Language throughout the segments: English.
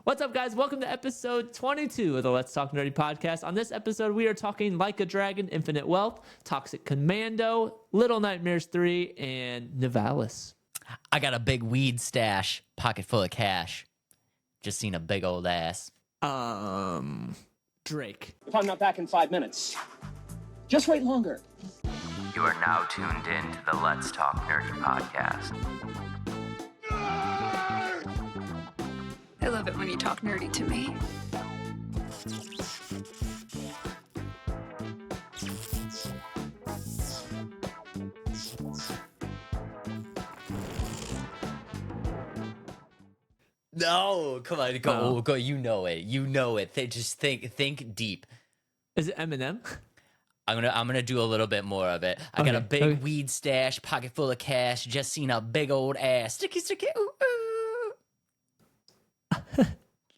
What's up, guys? Welcome to episode 22 of the Let's Talk Nerdy podcast. On this episode, we are talking Like a Dragon, Infinite Wealth, Toxic Commando, Little Nightmares 3, and Nivalis. I got a big weed stash, pocket full of cash. Just seen a big old ass. Drake. If I'm not back in 5 minutes, just wait longer. You are now tuned in to the Let's Talk Nerdy podcast. I love it when you talk nerdy to me. No, come on, go. You know it. Just think deep. Is it Eminem? I'm gonna do a little bit more of it. I got a big weed stash, pocket full of cash. Just seen a big old ass. Sticky, ooh, ooh.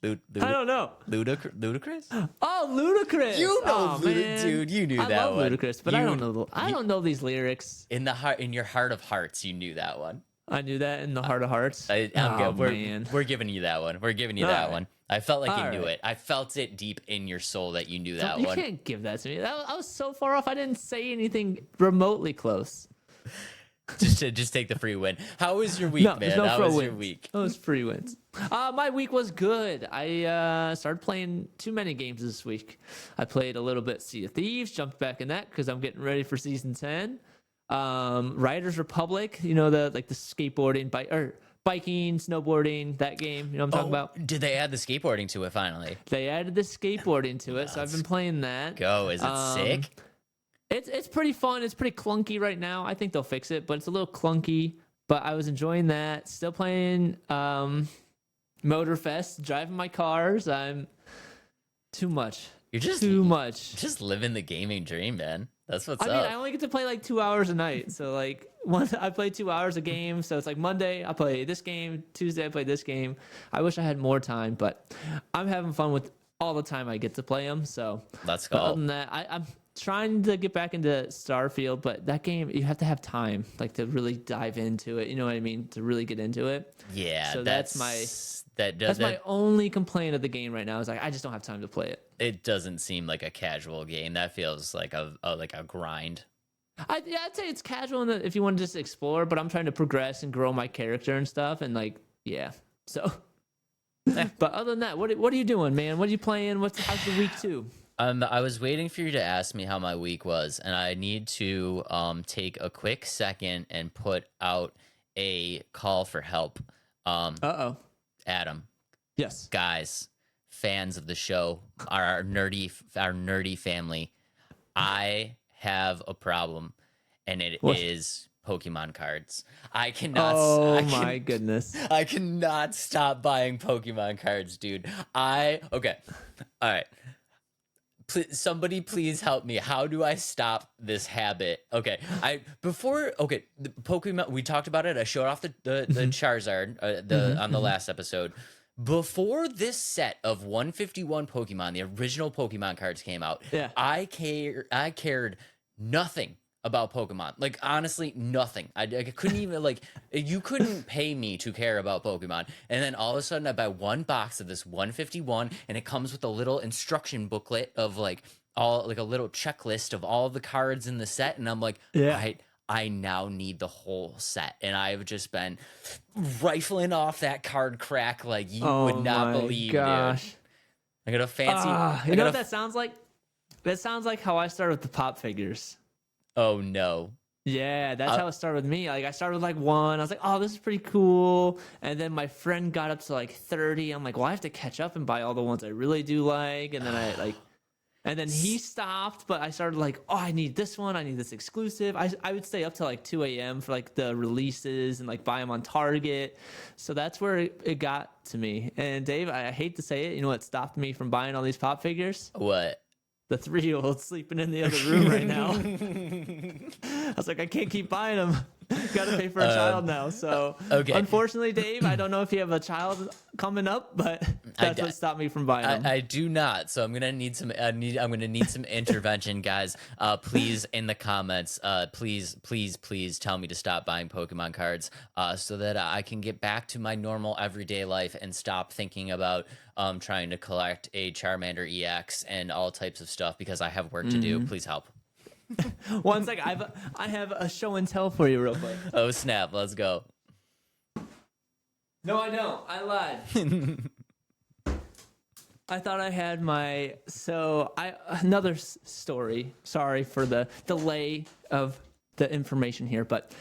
I don't know. Ludicrous? Oh, Ludacris. You know, dude. You knew I that love one. Ludacris, but I don't know these lyrics. In your heart of hearts, you knew that one. I knew that in the heart of hearts. I'm good. We're giving you that one. We're giving you that one. I felt like you knew it. I felt it deep in your soul that you knew that one. You can't give that to me. I was so far off. I didn't say anything remotely close. just take the free win. How was your week, man? How was your week? It was free wins. My week was good. I started playing too many games this week. I played a little bit Sea of Thieves, jumped back in that because I'm getting ready for season 10. Riders Republic, the skateboarding, biking, snowboarding, that game. You know what I'm talking about? Did they add the skateboarding to it finally? They added the skateboarding to it, so I've been playing that. Go. Is it sick? It's pretty fun. It's pretty clunky right now. I think they'll fix it, but it's a little clunky. But I was enjoying that. Still playing Motorfest, driving my cars. I'm too much. You're just too much. Just living the gaming dream, man. That's what's up. I mean, I only get to play like 2 hours a night. So I play 2 hours a game. So it's like Monday I play this game, Tuesday I play this game. I wish I had more time, but I'm having fun with all the time I get to play them. So let's go. Other than that, I'm trying to get back into Starfield, but that game you have to have time to really dive into it. You know what I mean? To really get into it. Yeah. So that's my only complaint of the game right now is I just don't have time to play it. It doesn't seem like a casual game. That feels like a grind. I'd say it's casual if you want to just explore, but I'm trying to progress and grow my character and stuff. And so. But other than that, what are you doing, man? What are you playing? How's the week too? I was waiting for you to ask me how my week was, and I need to take a quick second and put out a call for help. Adam. Yes. Guys, fans of the show, our nerdy family. I have a problem, and it is Pokemon cards. I cannot. My goodness! I cannot stop buying Pokemon cards, dude. Okay. All right. Somebody please help me. How do I stop this habit? Okay. The Pokemon, we talked about it. I showed off the Charizard on the last episode. Before this set of 151 Pokemon, the original Pokemon cards came out, I cared nothing about Pokemon. Honestly, nothing. I couldn't even you couldn't pay me to care about Pokemon. And then all of a sudden I buy one box of this 151 and it comes with a little instruction booklet of a little checklist of all the cards in the set. And I'm like, I now need the whole set. And I've just been rifling off that card crack like you would not believe, gosh. Dude. I got a fancy... you know what that sounds like? That sounds like how I started with the pop figures. Oh, no. Yeah, that's how it started with me. I started with one. I was like, oh, this is pretty cool. And then my friend got up to 30. I'm like, well, I have to catch up and buy all the ones I really do like. And then and then he stopped, but I started oh, I need this one. I need this exclusive. I would stay up till 2 a.m. for the releases and buy them on Target. So that's where it got to me. And Dave, I hate to say it. You know what stopped me from buying all these pop figures? What? The 3-year-old sleeping in the other room right now. I was like, I can't keep buying them. Gotta pay for a child now. So okay. unfortunately, Dave, I don't know if you have a child coming up, but that's what stopped me from buying them. I do not, so I'm gonna need some. I'm gonna need some intervention, guys. Please in the comments, please tell me to stop buying Pokemon cards, so that I can get back to my normal everyday life and stop thinking about trying to collect a Charmander EX and all types of stuff because I have work to do. Please help. One second, I have a show and tell for you real quick. Oh snap! Let's go. No, I don't. I lied. I thought I had another story. Sorry for the delay of the information here, but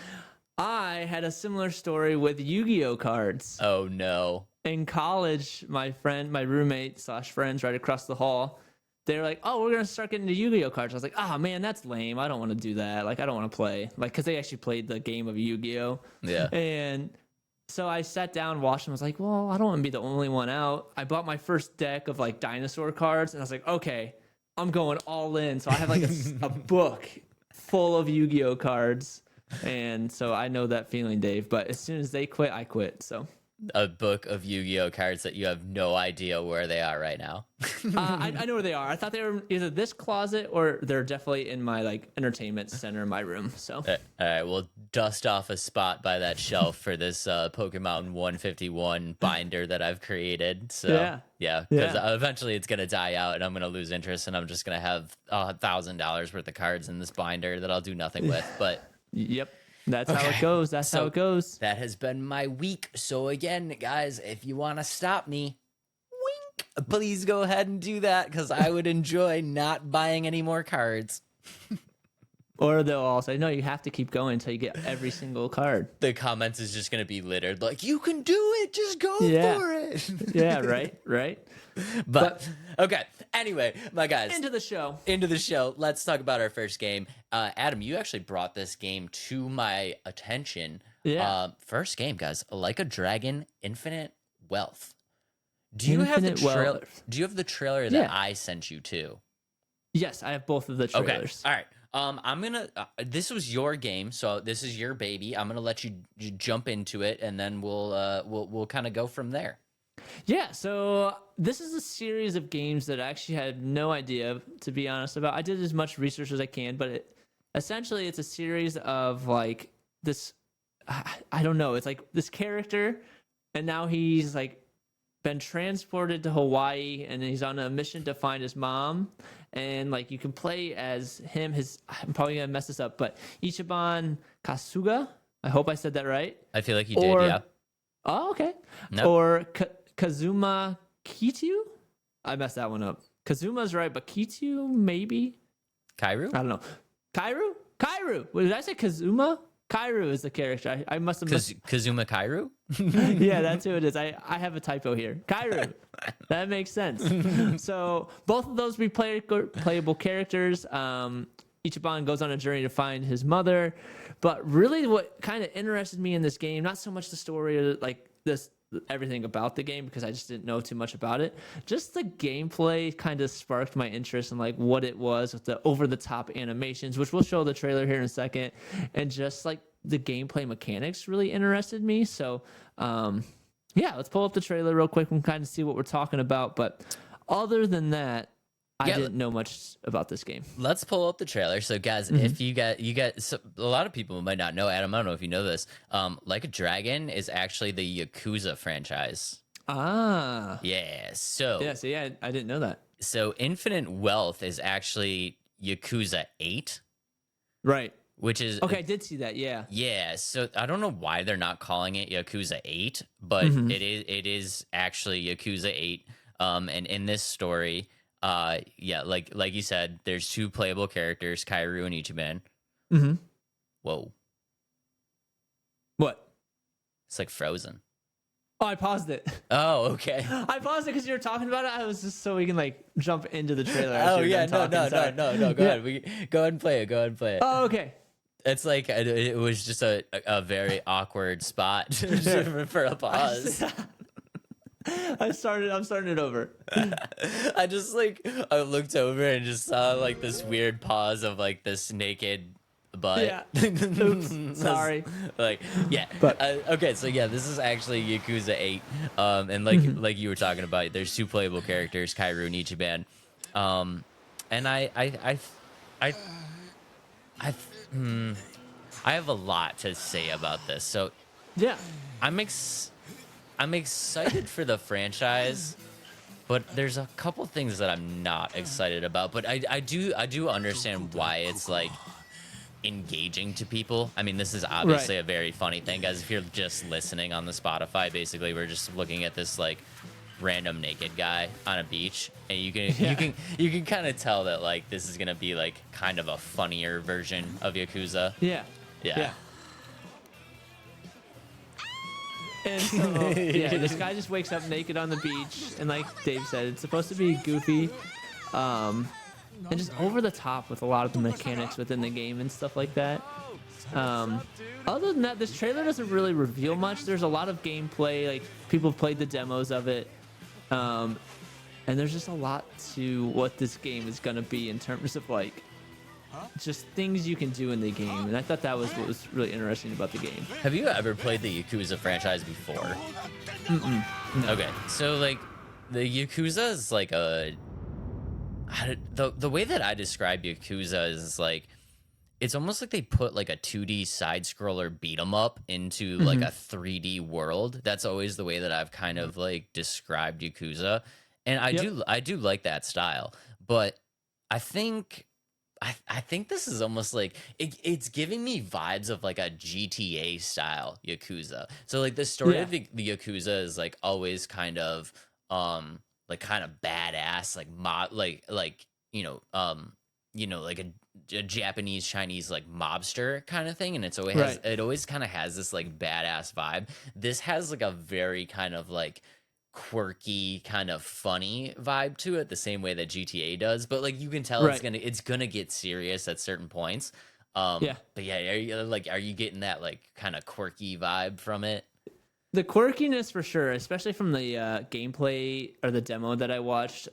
I had a similar story with Yu-Gi-Oh cards. Oh no. In college, my roommate / friends right across the hall, they were like, "Oh, we're gonna start getting into Yu-Gi-Oh cards." I was like, "Oh man, that's lame. I don't want to do that. Like, I don't want to play." Like, because they actually played the game of Yu-Gi-Oh. Yeah. And so I sat down, watched them. I was like, "Well, I don't want to be the only one out." I bought my first deck of like dinosaur cards, and I was like, "Okay, I'm going all in." So I have like a book full of Yu-Gi-Oh cards, and so I know that feeling, Dave. But as soon as they quit, I quit. So. A book of Yu-Gi-Oh cards that you have no idea where they are right now. I know where they are. I thought they were either this closet or they're definitely in my like entertainment center in my room. So All right, we'll dust off a spot by that shelf for this Pokemon 151 binder that I've created. So yeah, because eventually it's gonna die out and I'm gonna lose interest and I'm just gonna have $1,000 worth of cards in this binder that I'll do nothing with. But yep. That's how it goes. That's how it goes. That has been my week. So again, guys, if you want to stop me, wink, please go ahead and do that because I would enjoy not buying any more cards. Or they'll all say, "No, you have to keep going until you get every single card." The comments is just going to be littered like, "You can do it. Just go for it." Yeah, right. But okay. Anyway, my guys. Into the show. Let's talk about our first game. Adam, you actually brought this game to my attention. Yeah. First game, guys. Like a Dragon, Infinite Wealth. Do you have the trailer? Do you have the trailer that I sent you to? Yes, I have both of the trailers. Okay. All right. I'm gonna. This was your game, so this is your baby. I'm gonna let you jump into it, and then we'll kind of go from there. Yeah, so this is a series of games that I actually had no idea, to be honest, about. I did as much research as I can, but essentially it's a series of like this, I don't know, it's like this character, and now he's like been transported to Hawaii, and he's on a mission to find his mom, and like you can play as him, I'm probably gonna mess this up, but Ichiban Kasuga, I hope I said that right. I feel like you did, yeah. Oh, okay. Nope. Or Kazuma Kityu? I messed that one up. Kazuma's right, but Kityu, maybe? Kairu? I don't know. Kairu! Did I say Kazuma? Kairu is the character. I must have missed. Kazuma Kairu? Yeah, that's who it is. I have a typo here. Kairu. That makes sense. So both of those be playable characters. Ichiban goes on a journey to find his mother. But really what kind of interested me in this game, not so much the story or like this everything about the game because I just didn't know too much about it. Just the gameplay kind of sparked my interest in like what it was with the over-the-top animations, which we'll show the trailer here in a second, and just like the gameplay mechanics really interested me. So yeah, let's pull up the trailer real quick and kind of see what we're talking about. But other than that, I didn't know much about this game. Let's pull up the trailer. So, guys, if you get so a lot of people might not know, Adam, I don't know if you know this. Like a Dragon is actually the Yakuza franchise. Ah. Yeah. So. Yeah. So yeah, I didn't know that. So, Infinite Wealth is actually Yakuza 8. Right. Which is okay. I did see that. Yeah. Yeah. So I don't know why they're not calling it Yakuza 8, but it is actually Yakuza 8. And in this story. Yeah, like you said, there's two playable characters, Kairu and Ichiban. Mm-hmm. Whoa. What? It's like frozen. Oh, I paused it. Oh, okay. I paused it because you were talking about it. I was just so we can like jump into the trailer. Oh yeah, no. Go ahead. Go ahead and play it. Oh, okay. It's like it was just a very awkward spot for a pause. I'm starting it over. I just I looked over and just saw like this weird pause of like this naked but Yeah. Oops, sorry. like yeah. But- Okay, so yeah, this is actually Yakuza 8. And like you were talking about, there's two playable characters, Kairu and Ichiban. And I have a lot to say about this. So Yeah. I'm excited for the franchise, but there's a couple things that I'm not excited about. But I do understand why it's like engaging to people. I mean, this is obviously Right. a very funny thing, guys. If you're just listening on the Spotify, basically we're just looking at this like random naked guy on a beach, and you can kind of tell that like this is gonna be like kind of a funnier version of Yakuza. Yeah. Yeah. And so, this guy just wakes up naked on the beach, and like Dave said, it's supposed to be goofy, and just over the top with a lot of the mechanics within the game and stuff like that. Other than that, this trailer doesn't really reveal much. There's a lot of gameplay, like people have played the demos of it, and there's just a lot to what this game is gonna be in terms of like just things you can do in the game. And I thought that was what was really interesting about the game. Have you ever played the Yakuza franchise before? No. Okay, so like the Yakuza is like the way that I describe Yakuza is like it's almost like they put like a 2D side scroller beat 'em up into like a 3D world. That's always the way that I've kind of like described Yakuza, and I do like that style. But I think this is almost like it's giving me vibes of like a GTA style Yakuza. So like the story of the Yakuza is like always kind of like kind of badass, like like a Japanese Chinese like mobster kind of thing, and it's always it always kind of has this like badass vibe. This has like a very kind of like quirky, kind of funny vibe to it, the same way that GTA does. But like you can tell it's gonna get serious at certain points. But yeah, are you getting that like kind of quirky vibe from it? The quirkiness for sure, especially from the gameplay or the demo that I watched.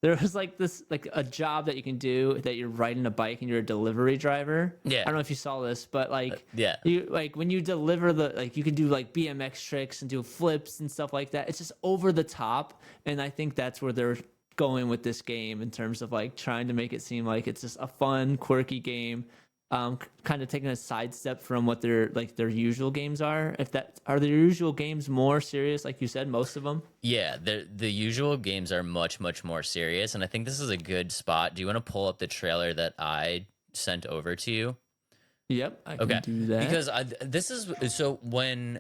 There was like this, like a job that you can do that you're riding a bike and you're a delivery driver. Yeah. I don't know if you saw this, but like, yeah, you like when you deliver like you can do like BMX tricks and do flips and stuff like that. It's just over the top. And I think that's where they're going with this game in terms of like trying to make it seem like it's just a fun, quirky game. Kind of taking a sidestep from what their usual games are. If that are their usual games more serious, like you said, most of them. Yeah, the usual games are much more serious, and I think this is a good spot. Do you want to pull up the trailer that I sent over to you? Yep, I can do that. Because this is so when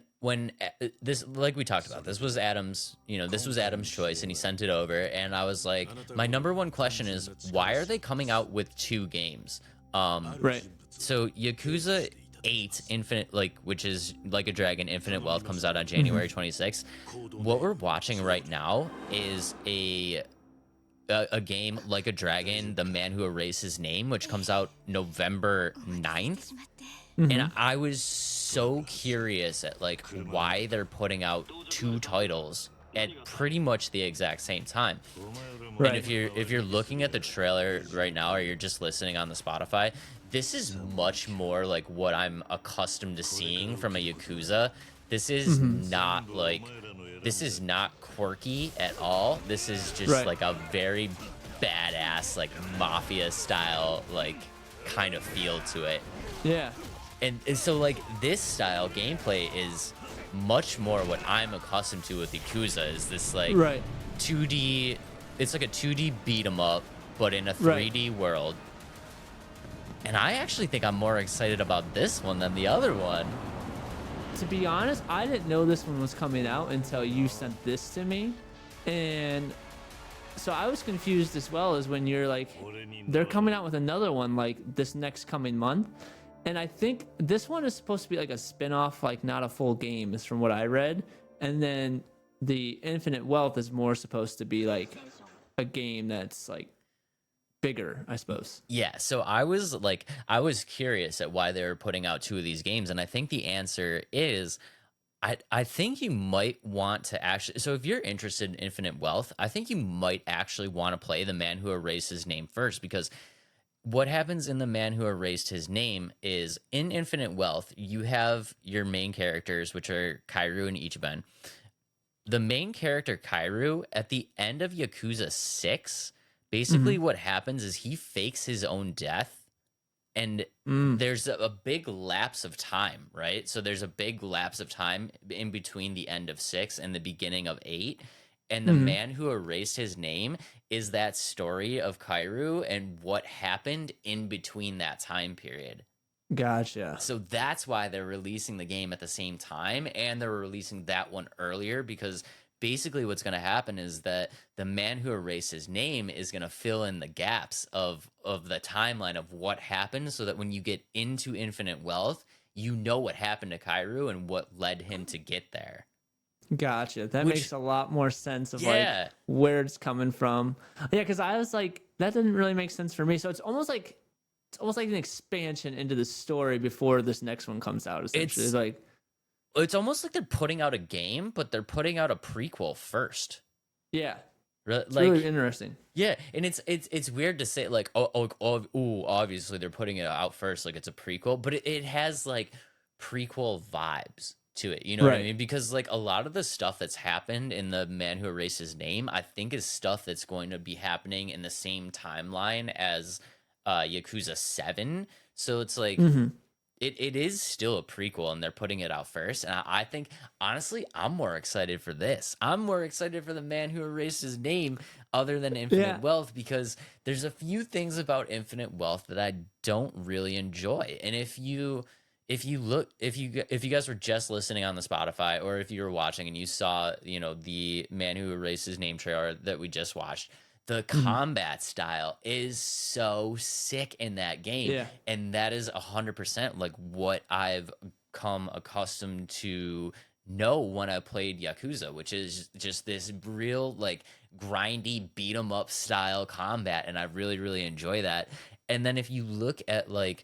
this, like we talked about, this was Adam's choice, and he sent it over, and I was like, my number one question is, why are they coming out with two games? Right. So Yakuza 8 Infinite, which is Like a Dragon Infinite Wealth, comes out on January 26th. What we're watching right now is a game Like a Dragon, The Man Who Erased His Name, which comes out November 9th. And I was so curious at like why they're putting out two titles at pretty much the exact same time. Right. And if you're looking at the trailer right now, or you're just listening on the Spotify, this is much more like what I'm accustomed to seeing from a Yakuza. This is not quirky at all. This is just like a very badass, like mafia style, like kind of feel to it. Yeah. And so like this style gameplay is much more what I'm accustomed to with Yakuza, is this like 2D, it's like a 2D beat 'em up, but in a 3D world. And I actually think I'm more excited about this one than the other one. To be honest, I didn't know this one was coming out until you sent this to me. And so I was confused as well, as when you're like, they're coming out with another one like this next coming month. And I think this one is supposed to be like a spin-off, like not a full game, is from what I read. And then the Infinite Wealth is more supposed to be like a game that's like bigger, I suppose. Yeah, so I was curious at why they were putting out two of these games, and I think the answer is I think you might want to actually, so if you're interested in Infinite Wealth, I think you might actually want to play The Man Who Erased His Name first, because what happens in The Man Who Erased His Name is in Infinite Wealth, you have your main characters, which are Kairu and Ichiban. The main character, Kairu, at the end of Yakuza 6, basically what happens is he fakes his own death. And there's a big lapse of time, right? So there's a big lapse of time in between the end of 6 and the beginning of 8. And The Man Who Erased His Name is that story of Kairu and what happened in between that time period. Gotcha. So that's why they're releasing the game at the same time, and they're releasing that one earlier, because basically what's going to happen is that The Man Who Erased His Name is going to fill in the gaps of the timeline of what happened, so that when you get into Infinite Wealth, you know what happened to Kairu and what led him to get there. Gotcha. That makes a lot more sense of Yeah. like where it's coming from. Yeah, because I was like, that didn't really make sense for me. So it's almost like an expansion into the story before this next one comes out. Essentially, It's almost like they're putting out a game, but they're putting out a prequel first. Yeah, It's really interesting. Yeah, and it's weird to say like, obviously they're putting it out first, like it's a prequel, but it has like prequel vibes to it. You know what I Right. mean? Because like a lot of the stuff that's happened in The Man Who Erased His Name, I think is stuff that's going to be happening in the same timeline as Yakuza 7. So it's like it is still a prequel, and they're putting it out first. And I think, honestly, I'm more excited for this. I'm more excited for The Man Who Erased His Name other than Infinite Wealth, because there's a few things about Infinite Wealth that I don't really enjoy. And if you guys were just listening on the Spotify, or if you were watching and you saw, the Man Who Erased His Name trailer that we just watched, the combat style is so sick in that game. Yeah. And that is 100% like what I've come accustomed to know when I played Yakuza, which is just this real like grindy beat 'em up style combat. And I really, really enjoy that. And then if you look at like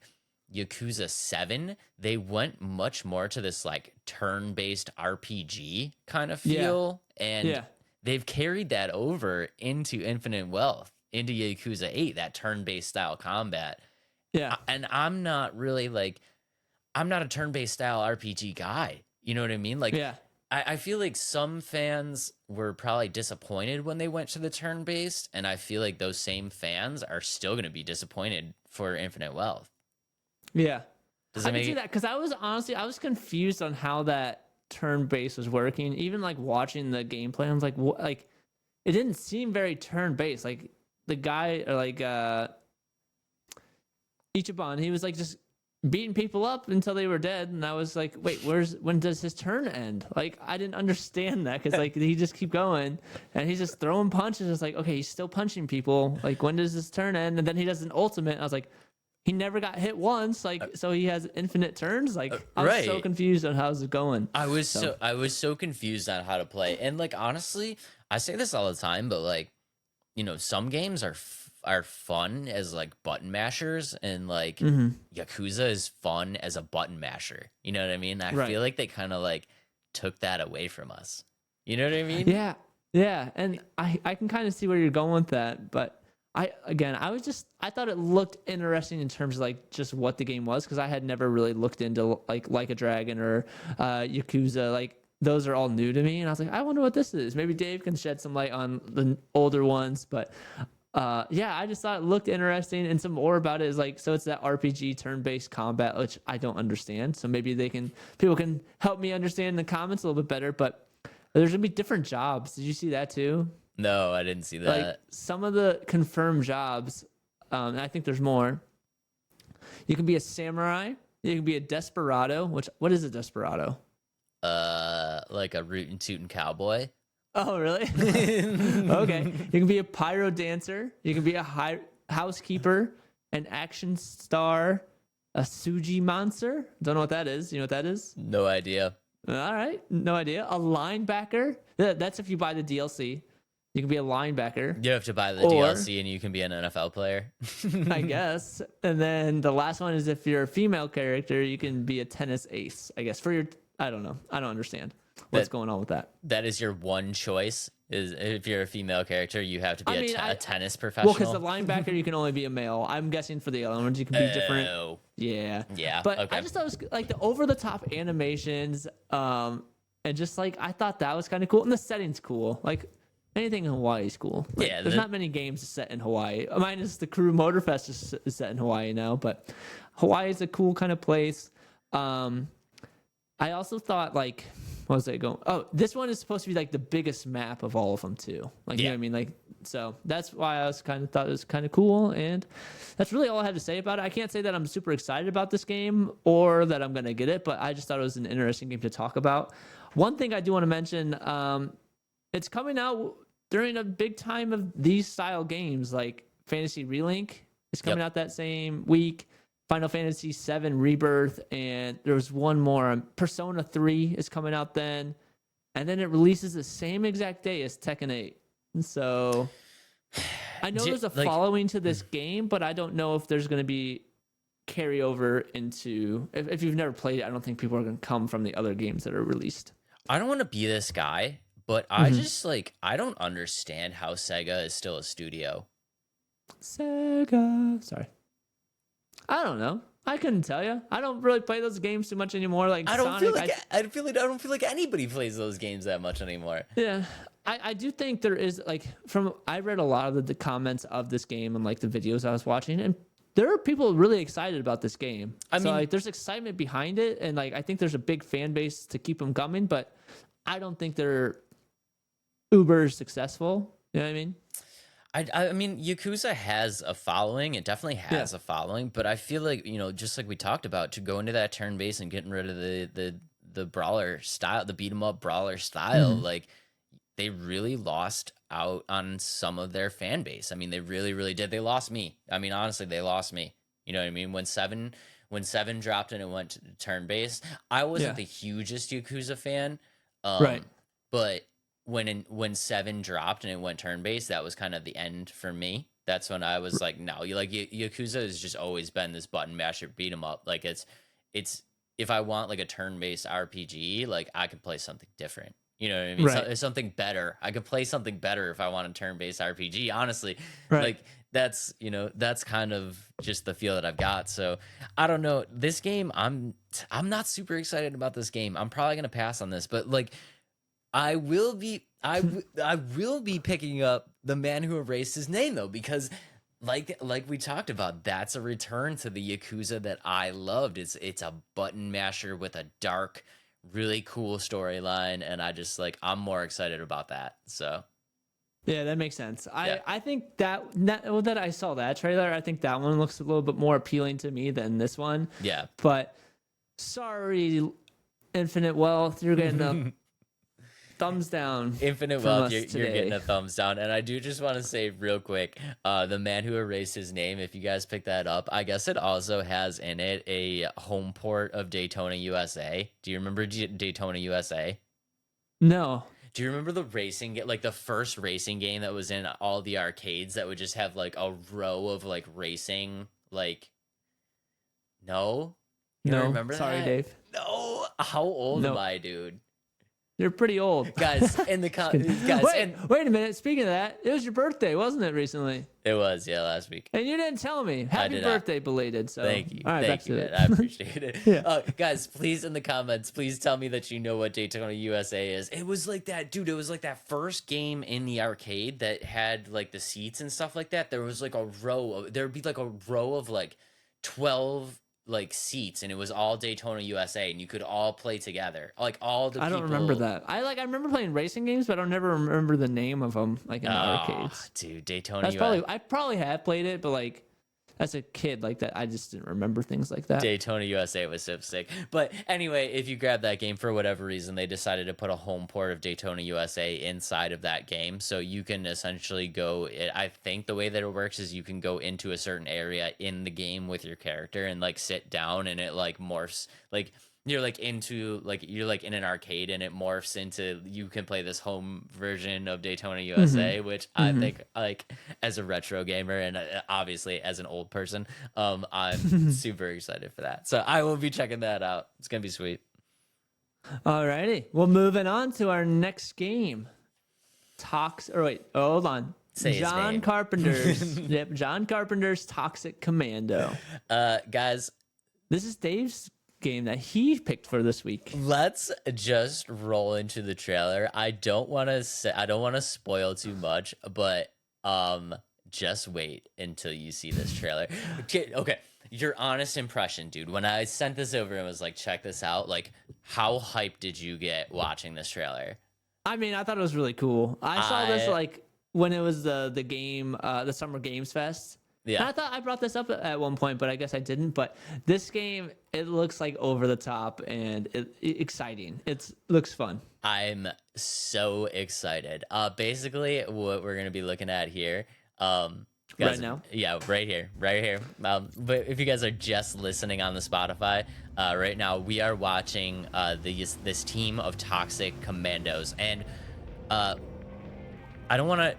Yakuza 7, they went much more to this like turn-based RPG kind of feel. And they've carried that over into Infinite Wealth, into Yakuza 8, that turn-based style combat. Yeah. And I'm not a turn-based style RPG guy. You know what I mean? Like, I feel like some fans were probably disappointed when they went to the turn-based, and I feel like those same fans are still going to be disappointed for Infinite Wealth. Yeah. Does I can see that, because I was confused on how that turn-based was working. Even like watching the gameplay, I was like, what? Like, it didn't seem very turn-based. Like the guy, or like Ichiban, he was like just beating people up until they were dead, and I was like, wait, when does his turn end? Like, I didn't understand that, because like he just keep going and he's just throwing punches. It's like, okay, he's still punching people. Like, when does his turn end? And then he does an ultimate. And I was like, he never got hit once, like, so he has infinite turns. Like, I was so confused on how's it going. I was so confused on how to play, and like honestly, I say this all the time, but like, some games are fun as like button mashers, and like Yakuza is fun as a button masher. You know what I mean? I feel like they kind of like took that away from us. You know what I mean? Yeah, and I can kind of see where you're going with that, but. I thought it looked interesting in terms of like just what the game was, because I had never really looked into like a Dragon or Yukuza. Like, those are all new to me, and I was like, I wonder what this is. Maybe Dave can shed some light on the older ones, but I just thought it looked interesting, and some more about it is like, so it's that RPG turn-based combat, which I don't understand. So maybe people can help me understand in the comments a little bit better. But there's gonna be different jobs. Did you see that too? No, I didn't see that. Like, some of the confirmed jobs, and I think there's more. You can be a samurai. You can be a desperado. What is a desperado? Like a rootin' tootin' cowboy. Oh, really? Okay. You can be a pyro dancer. You can be a housekeeper, an action star, a suji monster. Don't know what that is. You know what that is? No idea. All right, no idea. A linebacker. That's if you buy the DLC. You can be a linebacker. You have to buy the DLC and you can be an NFL player. I guess. And then the last one is if you're a female character, you can be a tennis ace, I guess. I don't know. I don't understand. what's going on with that. That is your one choice. Is if you're a female character, you have to be a tennis Well, professional. because the linebacker you can only be a male. I'm guessing for the other ones you can be different. Oh. Yeah. Yeah, But okay. I just thought it was like the over the top animations, and just like I thought that was kind of cool, and the setting's cool. Like anything in Hawaii is cool. Like, Yeah, there's not many games set in Hawaii. Minus the Crew Motorfest is set in Hawaii now, but Hawaii is a cool kind of place. I also thought like, what was I going? Oh, this one is supposed to be like the biggest map of all of them too. Like, you know what I mean? Like, so that's why I was kind of thought it was kind of cool. And that's really all I have to say about it. I can't say that I'm super excited about this game or that I'm going to get it, but I just thought it was an interesting game to talk about. One thing I do want to mention, it's coming out during a big time of these style games, like Fantasy Relink is coming out that same week. Final Fantasy VII Rebirth, and there was one more. Persona 3 is coming out then, and then it releases the same exact day as Tekken 8. And so I know there's a following to this game, but I don't know if there's going to be carryover into. If you've never played it, I don't think people are going to come from the other games that are released. I don't want to be this guy, but I just like I don't understand how Sega is still a studio. Sega, sorry. I don't know. I couldn't tell you. I don't really play those games too much anymore. Like I don't Sonic, I don't feel like anybody plays those games that much anymore. Yeah, I do think there is like I read a lot of the comments of this game and like the videos I was watching, and there are people really excited about this game. I mean, like there's excitement behind it, and like I think there's a big fan base to keep them coming, but I don't think they're uber successful. You know what I mean? I mean, Yakuza has a following. It definitely has a following, but I feel like, you know, just like we talked about, to go into that turn base and getting rid of the brawler style, the beat 'em up brawler style, like they really lost out on some of their fan base. I mean, they really, really did. They lost me. I mean, honestly, they lost me. You know what I mean? When seven dropped and it went to turn base, I wasn't the hugest Yakuza fan. Right. But when 7 dropped and it went turn based, that was kind of the end for me. That's when I was like, no, Yakuza has just always been this button masher beat 'em up. Like it's if I want like a turn based RPG, like I could play something different. You know what I mean? Right. So, something better. I could play something better if I want a turn based RPG. Honestly, Right. like that's kind of just the feel that I've got. So I don't know. This game, I'm not super excited about this game. I'm probably gonna pass on this, but like. I will be picking up The Man Who Erased His Name though, because like we talked about, that's a return to the Yakuza that I loved. It's a button masher with a dark, really cool storyline, and I'm more excited about that. So yeah, that makes sense. I think that I saw that trailer, I think that one looks a little bit more appealing to me than this one. Yeah. But sorry, Infinite Wealth, you're getting a thumbs down. Infinite Wealth, you're getting a thumbs down. And I do just want to say real quick, The Man Who Erased His Name, if you guys pick that up, I guess it also has in it a home port of Daytona USA. Do you remember Daytona USA? No. Do you remember the racing, like the first racing game that was in all the arcades that would just have like a row of like racing, like, no? You don't remember sorry, that? Dave. No. How old am I, dude? You're pretty old. Guys, in the wait a minute. Speaking of that, it was your birthday, wasn't it, recently? It was, yeah, last week. And you didn't tell me. Happy birthday, belated. So thank you. All right, Thank you, man. I appreciate it. Guys, please in the comments, please tell me that you know what Daytona USA is. It was like that, dude. It was like that first game in the arcade that had like the seats and stuff like that. There was like there would be like a row of like 12 like seats, and it was all Daytona USA, and you could all play together. Like all the people. I don't remember that. I remember playing racing games, but I don't never remember the name of them like in the arcades. Dude, Daytona USA. I probably have played it, but like as a kid like that, I just didn't remember things like that. Daytona USA was so sick. But anyway, if you grab that game for whatever reason, they decided to put a home port of Daytona USA inside of that game. So you can essentially go, I think the way that it works is you can go into a certain area in the game with your character and like sit down, and it like morphs, like you're like in an arcade, and it morphs into, you can play this home version of Daytona USA, which I think, like, as a retro gamer and obviously as an old person, I'm super excited for that. So I will be checking that out. It's gonna be sweet. Alrighty. Well, moving on to our next game. Hold on. Say his John name. Carpenter's. Yep, John Carpenter's Toxic Commando. Guys, This is Dave's game that he picked for this week. let's just roll into the trailer. I don't want to spoil too much, but just wait until you see this trailer. Okay, your honest impression, dude. When I sent this over and was like, check this out, like, how hyped did you get watching this trailer? I mean, I thought it was really cool. I saw this like when it was the game, the Summer Games Fest. Yeah. And I thought I brought this up at one point, but I guess I didn't. But this game, it looks like over the top and exciting. It looks fun. I'm so excited. Basically, what we're gonna be looking at here, guys, Right now? yeah, right here. But if you guys are just listening on the Spotify, right now we are watching this team of Toxic Commandos, and I don't want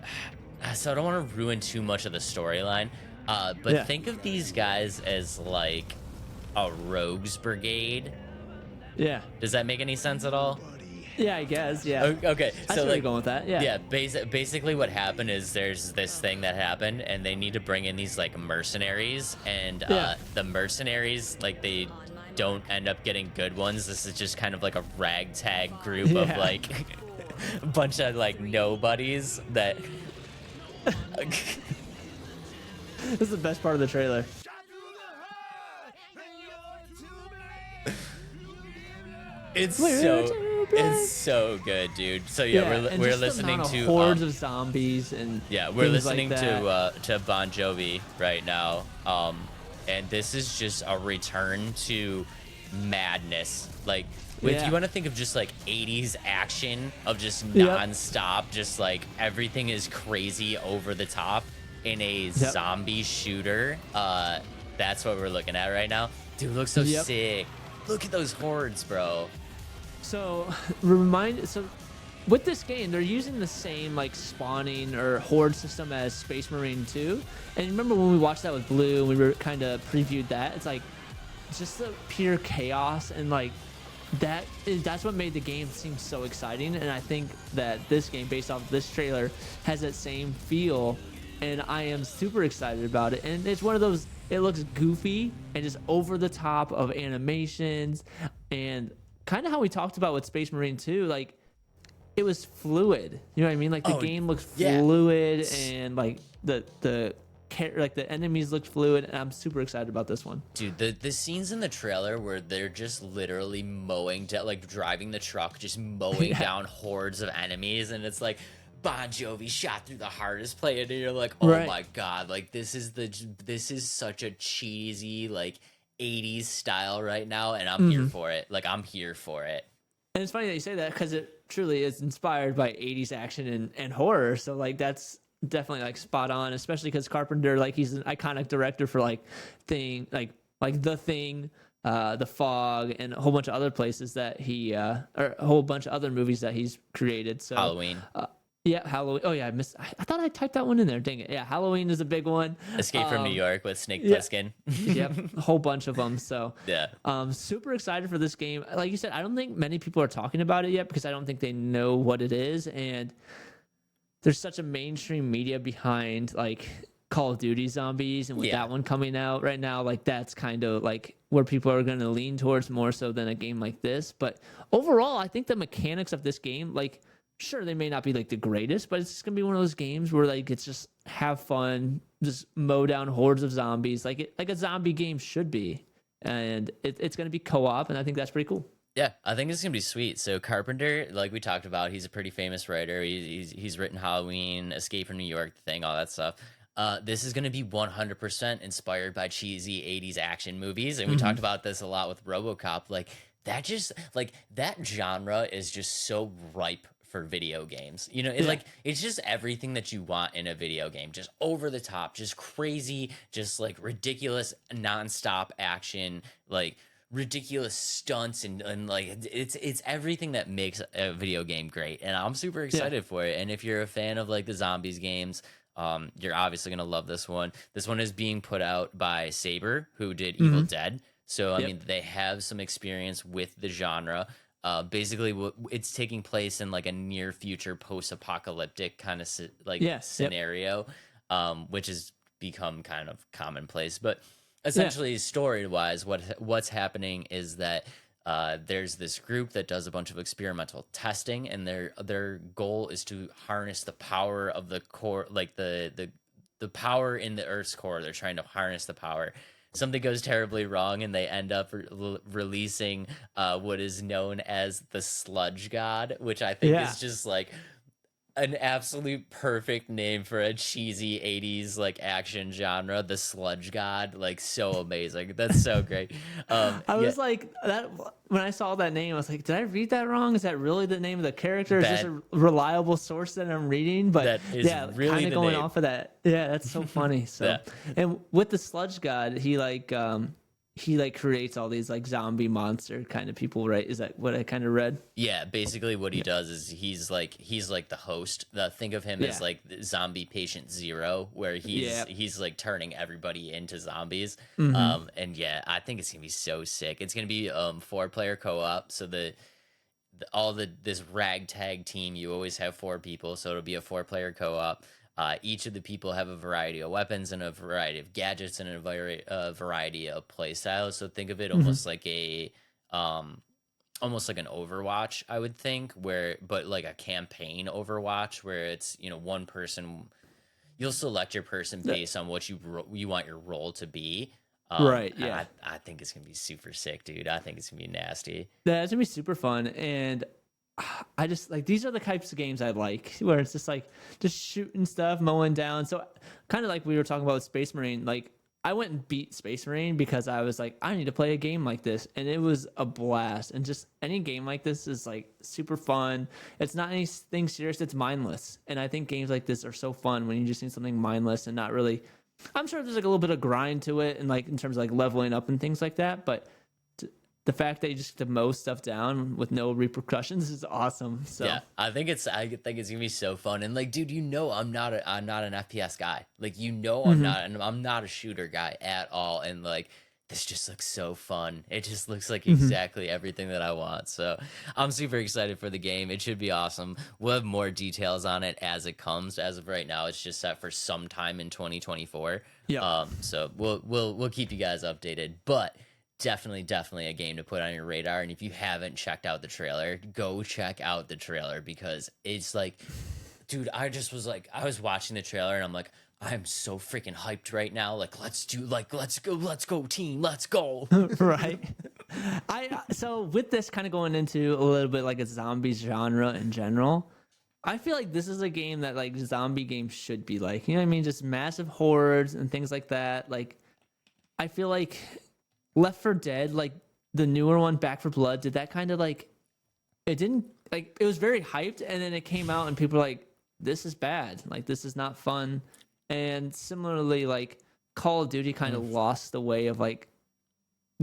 to ruin too much of the storyline. But Yeah. think of these guys as like a rogues brigade. Yeah. Does that make any sense at all? Yeah, I guess. Yeah. Okay, I see so where like you're going with that. Yeah. yeah, basically what happened is there's this thing that happened, and they need to bring in these like mercenaries, and Yeah. the mercenaries, like, they don't end up getting good ones. This is just kind of like a ragtag group of Yeah. like a bunch of like nobodies that This is the best part of the trailer. it's We're so too black. it's so good, dude. So yeah, and we're just the listening amount of to hordes of zombies and yeah, we're things listening like that. to Bon Jovi right now. And this is just a return to madness. Like, if Yeah. you want to think of just like 80s action of just Yep. nonstop, just like everything is crazy over the top in a zombie shooter. That's what we're looking at right now. Dude, it looks so Yep. sick. Look at those hordes, bro. So with this game, they're using the same like spawning or horde system as Space Marine 2. And remember when we watched that with Blue and we were kind of previewed that? It's like just the pure chaos, and like that's what made the game seem so exciting. And I think that this game, based off this trailer, has that same feel, and I am super excited about it. And it's one of those, it looks goofy and just over the top of animations, and kind of how we talked about with Space Marine 2, like it was fluid. You know what I mean? Like the game looks yeah. fluid, and like the enemies looked fluid, and I'm super excited about this one. Dude, the scenes in the trailer where they're just literally mowing down, like driving the truck, just mowing down hordes of enemies, and it's like Bon Jovi shot through the hardest plate, and you're like, oh Right. my god, like this is such a cheesy like 80s style right now, and I'm here for it. Like, I'm here for it. And it's funny that you say that, because it truly is inspired by 80s action and horror. So like that's definitely like spot on, especially because Carpenter, like, he's an iconic director for like The Thing, The Fog, and a whole bunch of other places that he or a whole bunch of other movies that he's created. So Halloween. Yeah, Halloween. Oh yeah, I thought I typed that one in there. Dang it. Yeah, Halloween is a big one. Escape from New York with Snake yeah. Plissken. Yep, a whole bunch of them. So Yeah. super excited for this game. Like you said, I don't think many people are talking about it yet, because I don't think they know what it is, and there's such a mainstream media behind like Call of Duty Zombies, and with that one coming out right now, like that's kind of like where people are going to lean towards more so than a game like this. But overall, I think the mechanics of this game, like, sure, they may not be like the greatest, but it's just gonna be one of those games where like it's just have fun, just mow down hordes of zombies, like a zombie game should be, and it's gonna be co-op, and I think that's pretty cool. Yeah, I think it's gonna be sweet. So Carpenter, like we talked about, he's a pretty famous writer. He's written Halloween, Escape from New York, The Thing, all that stuff. This is gonna be 100% inspired by cheesy 80s action movies, and we talked about this a lot with RoboCop. Like that, just like that genre is just so ripe for video games. You know, it's like, it's just everything that you want in a video game. Just over the top, just crazy, just like ridiculous nonstop action, like ridiculous stunts, and like it's everything that makes a video game great. And I'm super excited for it. And if you're a fan of like the zombies games, you're obviously gonna love this one. This one is being put out by Saber, who did Evil Dead. So I mean, they have some experience with the genre. basically it's taking place in like a near future post-apocalyptic kind of scenario, which has become kind of commonplace. But essentially, story-wise, what's happening is that there's this group that does a bunch of experimental testing, and their goal is to harness the power of the core, like the power in the Earth's core. They're trying to harness the power. Something goes terribly wrong, and they end up releasing what is known as the Sludge God, which I think is just like an absolute perfect name for a cheesy 80s like action genre. The Sludge God, like, so amazing. That's so great. I was like, that when I saw that name, I was like, did I read that wrong? Is that really the name of the character? Is this a reliable source that I'm reading? But that is really kind of going name. off of that. Yeah, that's so funny. So and with the Sludge God, he creates all these like zombie monster kind of people, right? Is that what I kind of read? Yeah, basically what he does is he's like the host. Think of him as like zombie patient zero, where he's like turning everybody into zombies. And yeah, I think it's gonna be so sick. It's gonna be 4-player co-op. So this ragtag team, you always have 4 people, so it'll be a 4-player co-op. Each of the people have a variety of weapons and a variety of gadgets and a variety of play styles. So think of it almost like almost like an Overwatch, I would think, but like a campaign Overwatch, where it's, one person. You'll select your person based on what you want your role to be. Right. Yeah. I think it's gonna be super sick, dude. I think it's gonna be nasty. Yeah, it's gonna be super fun, and I just like, these are the types of games I like, where it's just like just shooting stuff, mowing down. So kind of like we were talking about with Space Marine, like I went and beat Space Marine because I was like, I need to play a game like this, and it was a blast. And just any game like this is like super fun. It's not anything serious, it's mindless. And I think games like this are so fun when you just need something mindless and not really, I'm sure there's like a little bit of grind to it, and like in terms of like leveling up and things like that, but the fact that you just get to mow stuff down with no repercussions is awesome. So yeah, I think it's gonna be so fun. And like, dude, I'm not an FPS guy. Like, I'm not a shooter guy at all. And like, this just looks so fun. It just looks like exactly everything that I want. So I'm super excited for the game. It should be awesome. We'll have more details on it as it comes. As of right now, it's just set for sometime in 2024. Yeah. So we'll keep you guys updated. But definitely a game to put on your radar. And if you haven't checked out the trailer, go check out the trailer, because it's like, dude, I was watching the trailer and I'm like, I'm so freaking hyped right now. Like, let's go team, let's go. Right. So with this kind of going into a little bit like a zombie genre in general, I feel like this is a game that like zombie games should be like, you know what I mean? Just massive hordes and things like that. Like, I feel like Left 4 Dead, like the newer one, Back 4 Blood, did that kind of like, it didn't, like, it was very hyped, and then it came out and people were like, this is bad, like this is not fun. And similarly, like Call of Duty kind of lost the way of like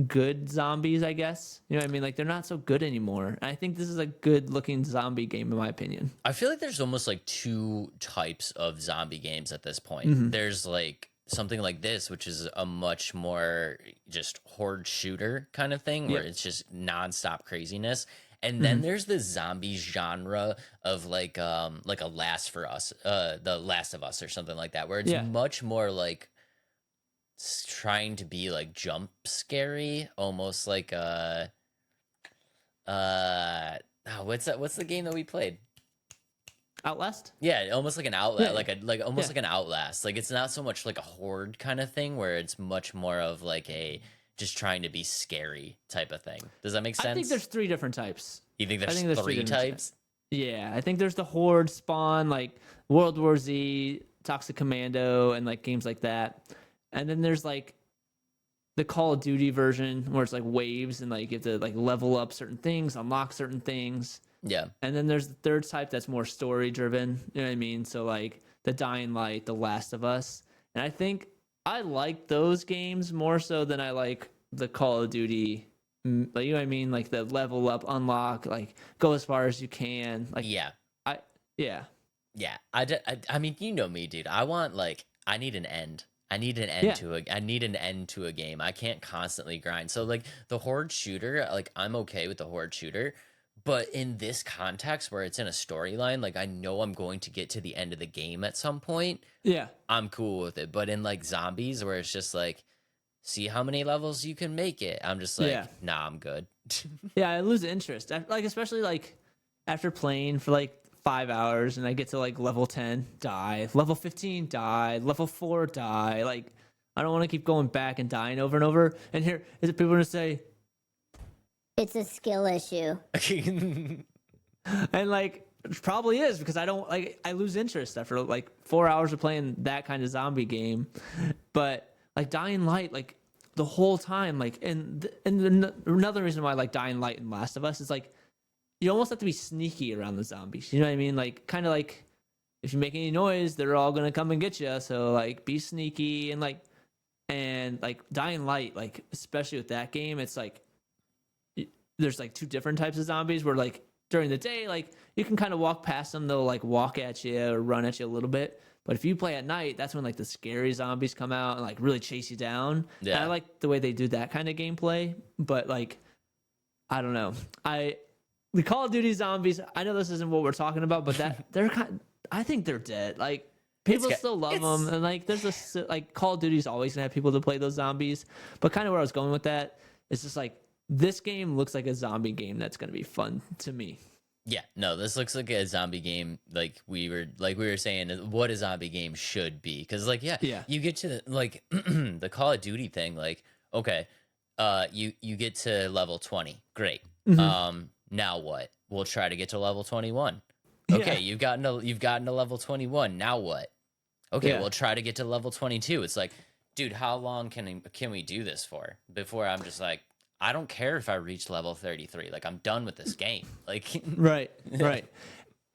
good zombies, I guess, you know what I mean? Like, they're not so good anymore. And I think this is a good looking zombie game in my opinion. I feel like there's almost like 2 types of zombie games at this point. There's like something like this, which is a much more just horde shooter kind of thing, where it's just nonstop craziness. And then there's the zombie genre of like a Last of Us, the Last of Us or something like that, where it's much more like trying to be like jump scary, almost like what's the game that we played? Outlast? Yeah, almost like an Outlast, like an Outlast. Like, it's not so much like a horde kind of thing, where it's much more of like a just trying to be scary type of thing. Does that make sense? I think there's 3 different types. You think there's, three types? Yeah, I think there's the Horde, Spawn, like World War Z, Toxic Commando, and like games like that. And then there's like the Call of Duty version, where it's like waves and like you have to like level up certain things, unlock certain things. Yeah. And then there's the third type that's more story driven. You know what I mean? So like the Dying Light, the Last of Us. And I think I like those games more so than I like the Call of Duty. Like, you know what I mean? Like the level up, unlock, like go as far as you can. Like, yeah. Yeah. I mean, you know me, dude. I need an end. I need an end to a game. I can't constantly grind. So like the horde shooter, like I'm okay with the horde shooter, But in this context where it's in a storyline, like I know I'm going to get to the end of the game at some point, Yeah. I'm cool with it. But in like zombies where it's just like, see how many levels you can make it, I'm just like, Yeah. nah, I'm good. Yeah, I lose interest. Like especially like after playing for like 5 hours and I get to like level 10, die. Level 15, die. Level 4, die. Like I don't want to keep going back and dying over and over. And here is it people gonna say, It's a skill issue. and like it probably is because I don't like I lose interest after like 4 hours of playing that kind of zombie game. But like Dying Light, like the whole time, like another reason why I like Dying Light and Last of Us is like you almost have to be sneaky around the zombies. You know what I mean? Like kind of like if you make any noise, they're all gonna come and get you. So like be sneaky and like Dying Light, like especially with that game, it's like there's like two different types of zombies where like during the day, like you can kind of walk past them, they'll like walk at you or run at you a little bit. But if you play at night, that's when like the scary zombies come out and like really chase you down. Yeah. And I like the way they do that kind of gameplay. But like, I don't know. The Call of Duty zombies, I know this isn't what we're talking about, but I think they're dead. Like people still love them. And like there's like Call of Duty's always gonna have people to play those zombies. But kind of where I was going with that is just like, this game looks like a zombie game that's going to be fun to me. Yeah, no, this looks like a zombie game. Like we were saying, what a zombie game should be. Because like, yeah, you get to the, like the Call of Duty thing. Like, okay, you get to level 20, great. Now what? We'll try to get to level 21. Okay, you've gotten to level 21. Now what? Okay, we'll try to get to level 22. It's like, dude, how long can we do this for before I'm just like, I don't care if I reach level 33. Like, I'm done with this game. Like, right.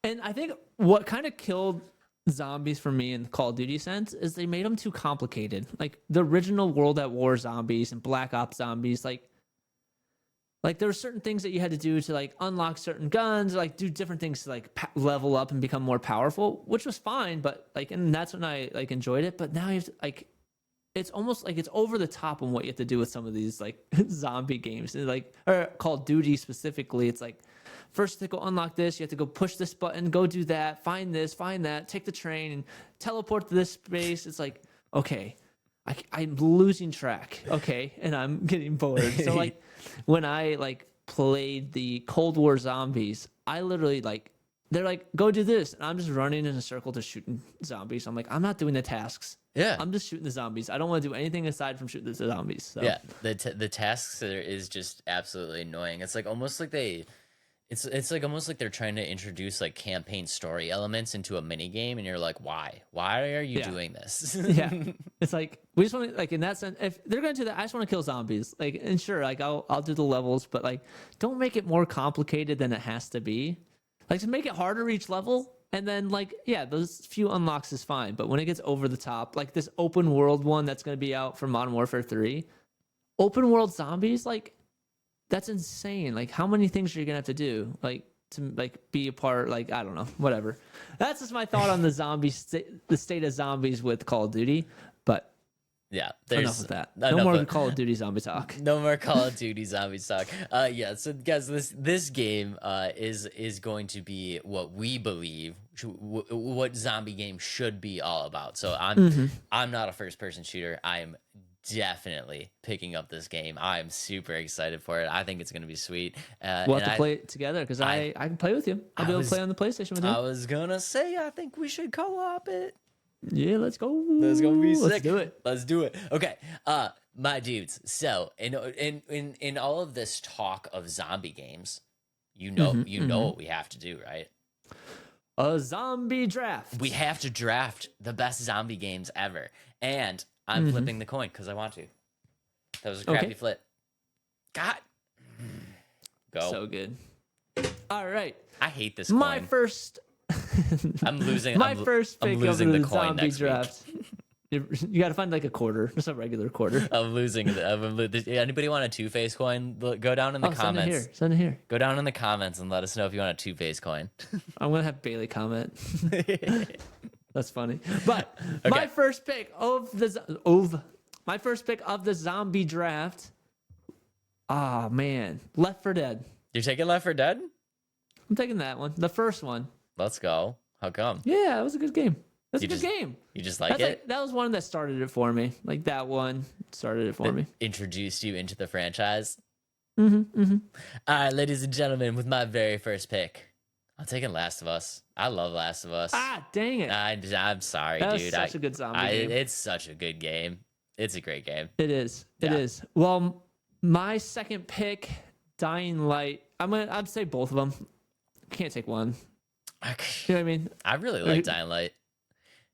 And I think what kind of killed zombies for me in the Call of Duty sense is they made them too complicated. Like the original World at War zombies and Black Ops zombies, like there were certain things that you had to do to like unlock certain guns, or, like do different things to like level up and become more powerful, which was fine. But like, and that's when I like enjoyed it. But now you have to like, it's almost like it's over the top on what you have to do with some of these like zombie games, and like or Call of Duty specifically. It's like first to go unlock this, you have to go push this button, go do that, find this, find that, take the train, and teleport to this space. It's like okay, I'm losing track. Okay, and I'm getting bored. So like when I like played the Cold War zombies, I literally like. They're like, go do this. And I'm just running in a circle to shooting zombies. I'm like, I'm not doing the tasks. Yeah. I'm just shooting the zombies. I don't want to do anything aside from shooting the zombies. So. Yeah. The tasks is just absolutely annoying. It's like almost like it's like almost like they're trying to introduce like campaign story elements into a mini game, and you're like, why? Why are you doing this? Yeah. It's like we just want to like in that sense. If they're going to do that, I just want to kill zombies. Like, and sure, like I'll do the levels, but like don't make it more complicated than it has to be. Like to make it harder each level, and then like those few unlocks is fine. But when it gets over the top, like this open world one that's going to be out for Modern Warfare 3, open world zombies, like that's insane. Like how many things are you gonna have to do, like to like be a part? Like I don't know, whatever. That's just my thought on the the state of zombies with Call of Duty. But yeah, enough of that. No more Call of Duty zombie talk. No more Call of Duty zombie talk. Yeah, so guys, this game is going to be what we believe what zombie game should be all about. So I'm not a first person shooter. I am definitely picking up this game. I'm super excited for it. I think it's going to be sweet. We'll have to play it together because I can play with you. I'll be able to play on the PlayStation with you. I was gonna say I think we should co-op it. Yeah, let's go. That's gonna be sick. Let's do it. Okay, my dudes. So in all of this talk of zombie games, you know what we have to do, right? A zombie draft. We have to draft the best zombie games ever, and I'm flipping the coin because I want to. That was a crappy flip. God, go. So good. All right. I hate this coin. My first. I'm losing. My first pick of losing the coin zombie next draft. You got to find like a quarter, just a regular quarter. I'm losing. Anybody want a two-face coin? Go down in the comments. Send it here. Go down in the comments and let us know if you want a two-face coin. I'm gonna have Bailey comment. That's funny. But my first pick of the zombie draft. Ah man, Left 4 Dead. You're taking Left 4 Dead? I'm taking that one. The first one. Let's go. How come? Yeah, it was a good game. That's You a good just- game. You just like it? That was one that started it for me. Like that one started it for me. Introduced you into the franchise. Mm-hmm. All right, ladies and gentlemen, with my very first pick, I'm taking Last of Us. I love Last of Us. Ah, dang it. I'm sorry, That was dude. such a good zombie game. It's such a good game. It's a great game. It is. It Yeah. is. Well, my second pick, Dying Light. I'd say both of them. Can't take one. You know what I mean? I really like Dying Light.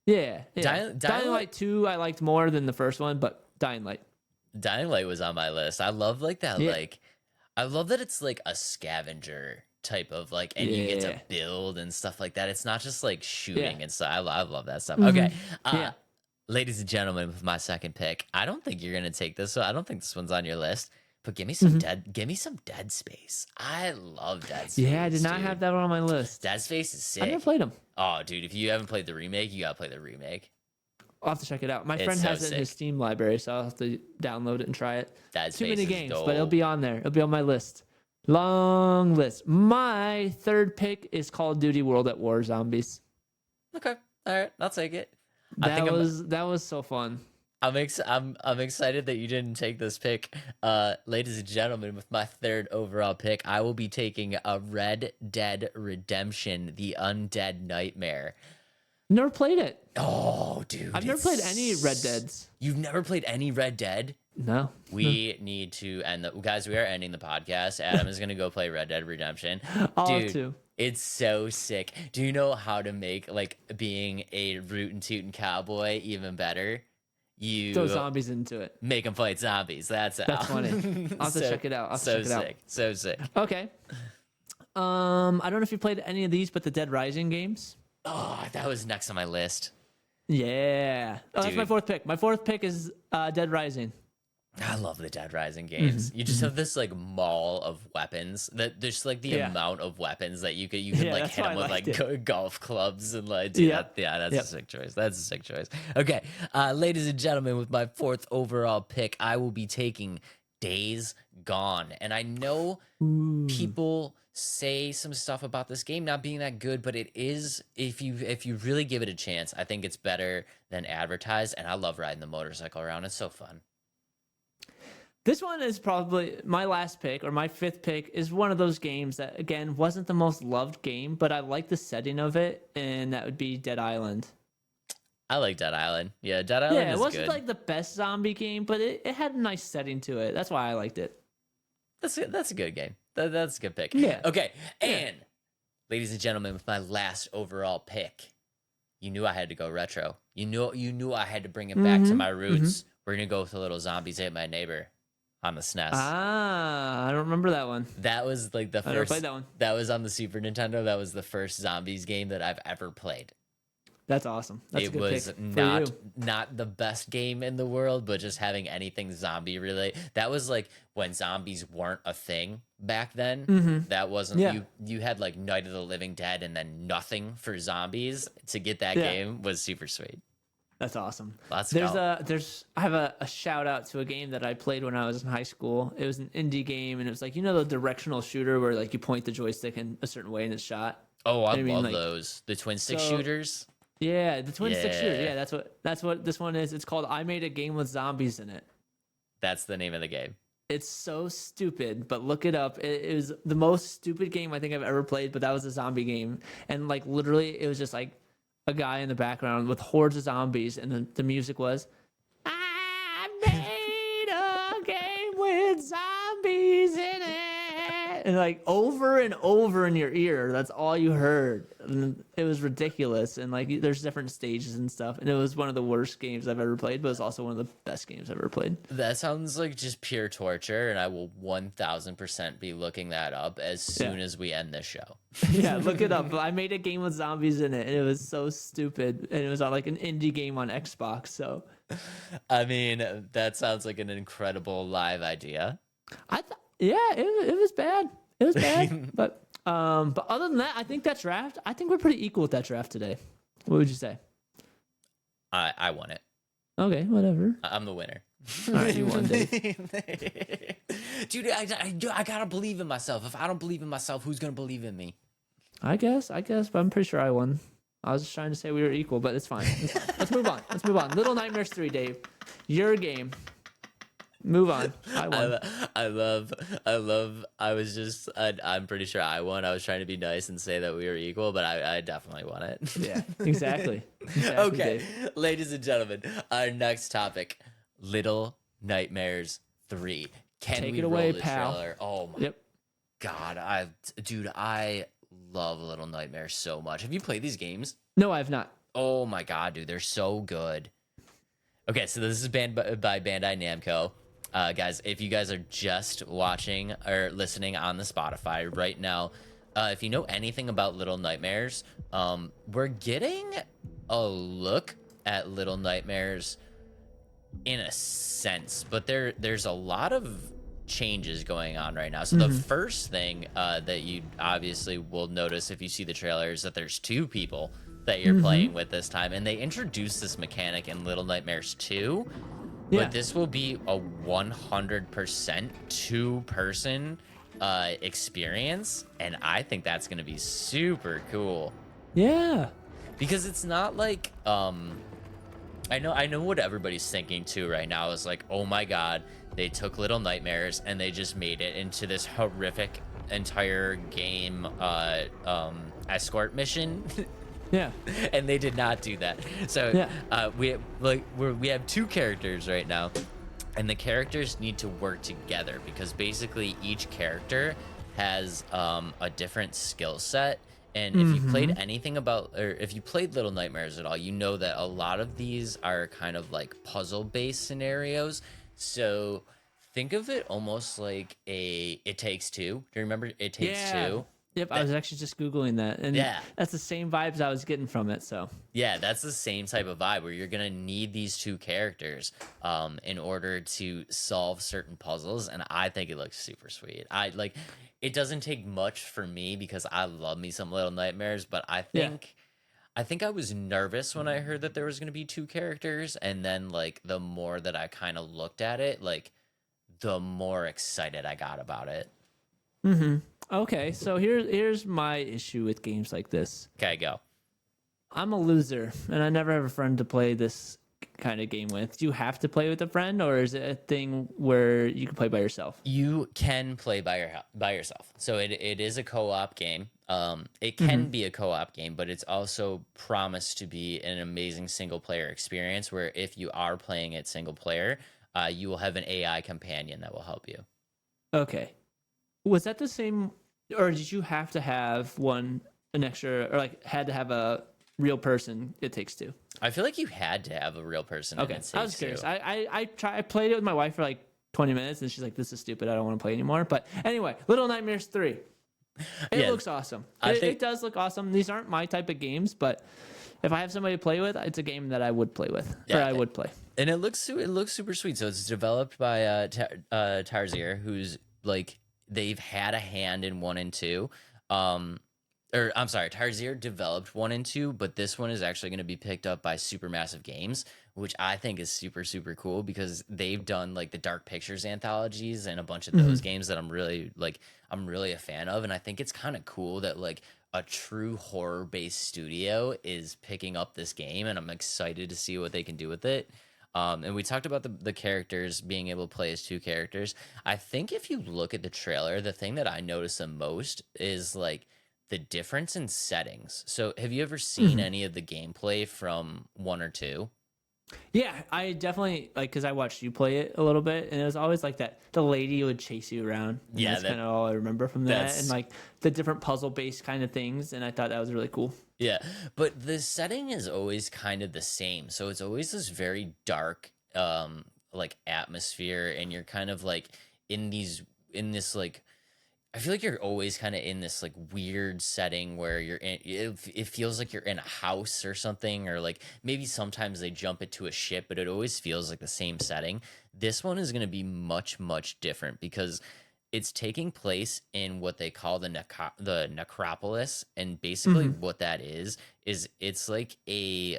Yeah. Dying Dying Light 2 I liked more than the first one, but Dying Light. Dying Light was on my list. I love like that. Yeah. Like, I love that it's like a scavenger type of like, and you get to Yeah. build and stuff like that. It's not just like shooting Yeah. and stuff. I love that stuff. Mhm. Okay. Yeah. Ladies and gentlemen, with my second pick, I don't think you're gonna take this. So I don't think this one's on your list. But give me some Give me some Dead Space. I love Dead Space. Yeah, I did not dude. have that one on my list. Dead Space is sick. I never played them. Oh, dude, if you haven't played the remake, you gotta play the remake. I'll have to check it out. My It's friend so has it in his sick. Steam library, so I'll have to download it and try it. Dead Too Space many is games, dope. but it'll be on there. It'll be on my list. Long list. My third pick is Call of Duty World at War Zombies. Okay, all right, I'll take it. That was so fun. I'm excited that you didn't take this pick. Ladies and gentlemen, with my third overall pick, I will be taking a Red Dead Redemption: The Undead Nightmare. Never played it. Oh, dude. I've never played any Red Deads. You've never played any Red Dead? No. We need to end the guys. We are ending the podcast. Adam is gonna go play Red Dead Redemption. I'll have Dude, to. it's so sick. Do you know how to make like being a rootin' tootin' cowboy even better? You Throw zombies into it. make them fight zombies. That's how. That's funny. I'll have to check it out. I'll have to so check it out. sick. So sick. Okay. I don't know if you played any of these, but the Dead Rising games. Oh, that was next on my list. Yeah. Oh, that's my Dude. fourth pick. My fourth pick is Dead Rising. I love the Dead Rising games. Mm-hmm. You just have this like mall of weapons. That there's like the Yeah. amount of weapons that you can Yeah, like that's hit why them I with like liked golf clubs and like dude, Yep. that's Yep. a sick choice. That's a sick choice. Okay, ladies and gentlemen, with my fourth overall pick, I will be taking Days Gone. And I know people say some stuff about this game not being that good, but it is, if you really give it a chance, I think it's better than advertised. And I love riding the motorcycle around. It's so fun. This one is probably my last pick, or my fifth pick, is one of those games that, again, wasn't the most loved game, but I like the setting of it, and that would be Dead Island. I like Dead Island. Yeah, Dead Island Yeah, it is wasn't good. like the best zombie game, but it had a nice setting to it. That's why I liked it. That's a good game. That's a good pick. Yeah. Okay, and ladies and gentlemen, with my last overall pick, you knew I had to go retro. You knew I had to bring it back to my roots. We're gonna go with a little Zombies Ate My Neighbor on the SNES. Ah, I don't remember that one. That was like the I never first. played that one. That was on the Super Nintendo. That was the first zombies game that I've ever played. That's awesome. That's a It good was pick for you. not the best game in the world, but just having anything zombie related. That was like when zombies weren't a thing back then. That wasn't Yeah. you had like Night of the Living Dead and then nothing for zombies. To get that Yeah. game was super sweet. That's awesome. Let's There's go. I have a shout out to a game that I played when I was in high school. It was an indie game, and it was like, you know, the directional shooter where like you point the joystick in a certain way and it's shot. Oh, I mean, love like- those. The twin stick So- shooters. Yeah, the twin stick shooter. Yeah. Yeah, that's what this one is. It's called I Made a Game with Zombies in It. That's the name of the game. It's so stupid, but look it up. It was the most stupid game I think I've ever played, but that was a zombie game. And like literally it was just like a guy in the background with hordes of zombies, and the music was I made a game with zombies in it. And like over and over in your ear, that's all you heard. And it was ridiculous. And like there's different stages and stuff. And it was one of the worst games I've ever played, but it's also one of the best games I've ever played. That sounds like just pure torture, and I will 1000% be looking that up as soon as we end this show. Yeah, look it up. I made a game with zombies in it, and it was so stupid. And it was on like an indie game on Xbox. So I mean, that sounds like an incredible live idea. it was bad. It was bad. But other than that, I think that draft. I think we're pretty equal with that draft today. What would you say? I won it. Okay, whatever. I'm the winner. All right, you won, Dave. Dude, I gotta believe in myself. If I don't believe in myself, who's gonna believe in me? I guess, but I'm pretty sure I won. I was just trying to say we were equal, but it's fine. It's fine. Let's move on. Let's move on. Little Nightmares 3, Dave. Your game. Move on. I won. I'm pretty sure I won. I was trying to be nice and say that we were equal, but I definitely won it. Yeah, exactly. Okay, Dave. ladies and gentlemen, our next topic, Little Nightmares 3. Can Take we it away, roll the pal. trailer? Oh my Yep. God, I love Little Nightmares so much. Have you played these games? No, I have not. Oh my God, dude, they're so good. Okay, so this is banned by Bandai Namco. Guys, if you guys are just watching or listening on the Spotify right now, if you know anything about Little Nightmares, we're getting a look at Little Nightmares in a sense, but there's a lot of changes going on right now. So the first thing that you obviously will notice if you see the trailer is that there's two people that you're playing with this time, and they introduced this mechanic in Little Nightmares 2. Yeah. But this will be a 100% two-person experience, and I think that's going to be super cool. Yeah. Because it's not like I know what everybody's thinking too right now is like, oh my God, they took Little Nightmares and they just made it into this horrific entire game escort mission. Yeah. And they did not do that. So Yeah. we have two characters right now, and the characters need to work together because basically each character has a different skill set. And if you played anything about, or if you played Little Nightmares at all, you know that a lot of these are kind of like puzzle-based scenarios. So think of it almost like It Takes Two. Do you remember It Takes Two? Yep, I was actually just Googling that. And Yeah. that's the same vibes I was getting from it, so. Yeah, that's the same type of vibe where you're going to need these two characters in order to solve certain puzzles. And I think it looks super sweet. It doesn't take much for me because I love me some Little Nightmares, but I think I was nervous when I heard that there was going to be two characters. And then like the more that I kind of looked at it, like the more excited I got about it. Okay, so here's my issue with games like this. Okay, go. I'm a loser, and I never have a friend to play this kind of game with. Do you have to play with a friend, or is it a thing where you can play by yourself? You can play by yourself. So it is a co-op game. It can be a co-op game, but it's also promised to be an amazing single player experience where if you are playing it single player, you will have an AI companion that will help you. Okay. Was that the same, or did you have to have an extra, or like had to have a real person? It Takes Two. I feel like you had to have a real person. Okay, In It I was Takes curious. Two. I played it with my wife for like 20 minutes, and she's like, "This is stupid. I don't want to play anymore." But anyway, Little Nightmares 3. It looks awesome. It does look awesome. These aren't my type of games, but if I have somebody to play with, it's a game that I would play with, or I would play. And it looks super sweet. So it's developed by Tarsier, who's like they've had a hand in 1 and 2. Or I'm sorry, Tarsier developed 1 and 2, but this one is actually going to be picked up by Supermassive Games, which I think is super cool because they've done like the Dark Pictures anthologies and a bunch of those games that I'm really a fan of, and I think it's kind of cool that like a true horror-based studio is picking up this game, and I'm excited to see what they can do with it. And we talked about the characters being able to play as two characters. I think if you look at the trailer, the thing that I notice the most is like the difference in settings. So have you ever seen any of the gameplay from 1 or 2? Yeah, I definitely like because I watched you play it a little bit, and it was always like that. The lady would chase you around. And Yeah, that's kind of all I remember from that, that's- and like the different puzzle-based kind of things. And I thought that was really cool. Yeah, but the setting is always kind of the same. So it's always this very dark like atmosphere, and you're kind of like in this like I feel like you're always kind of in this like weird setting where you're in it feels like you're in a house or something, or like maybe sometimes they jump it to a ship, but it always feels like the same setting. This one is going to be much different because it's taking place in what they call the necropolis, and basically what that is it's like a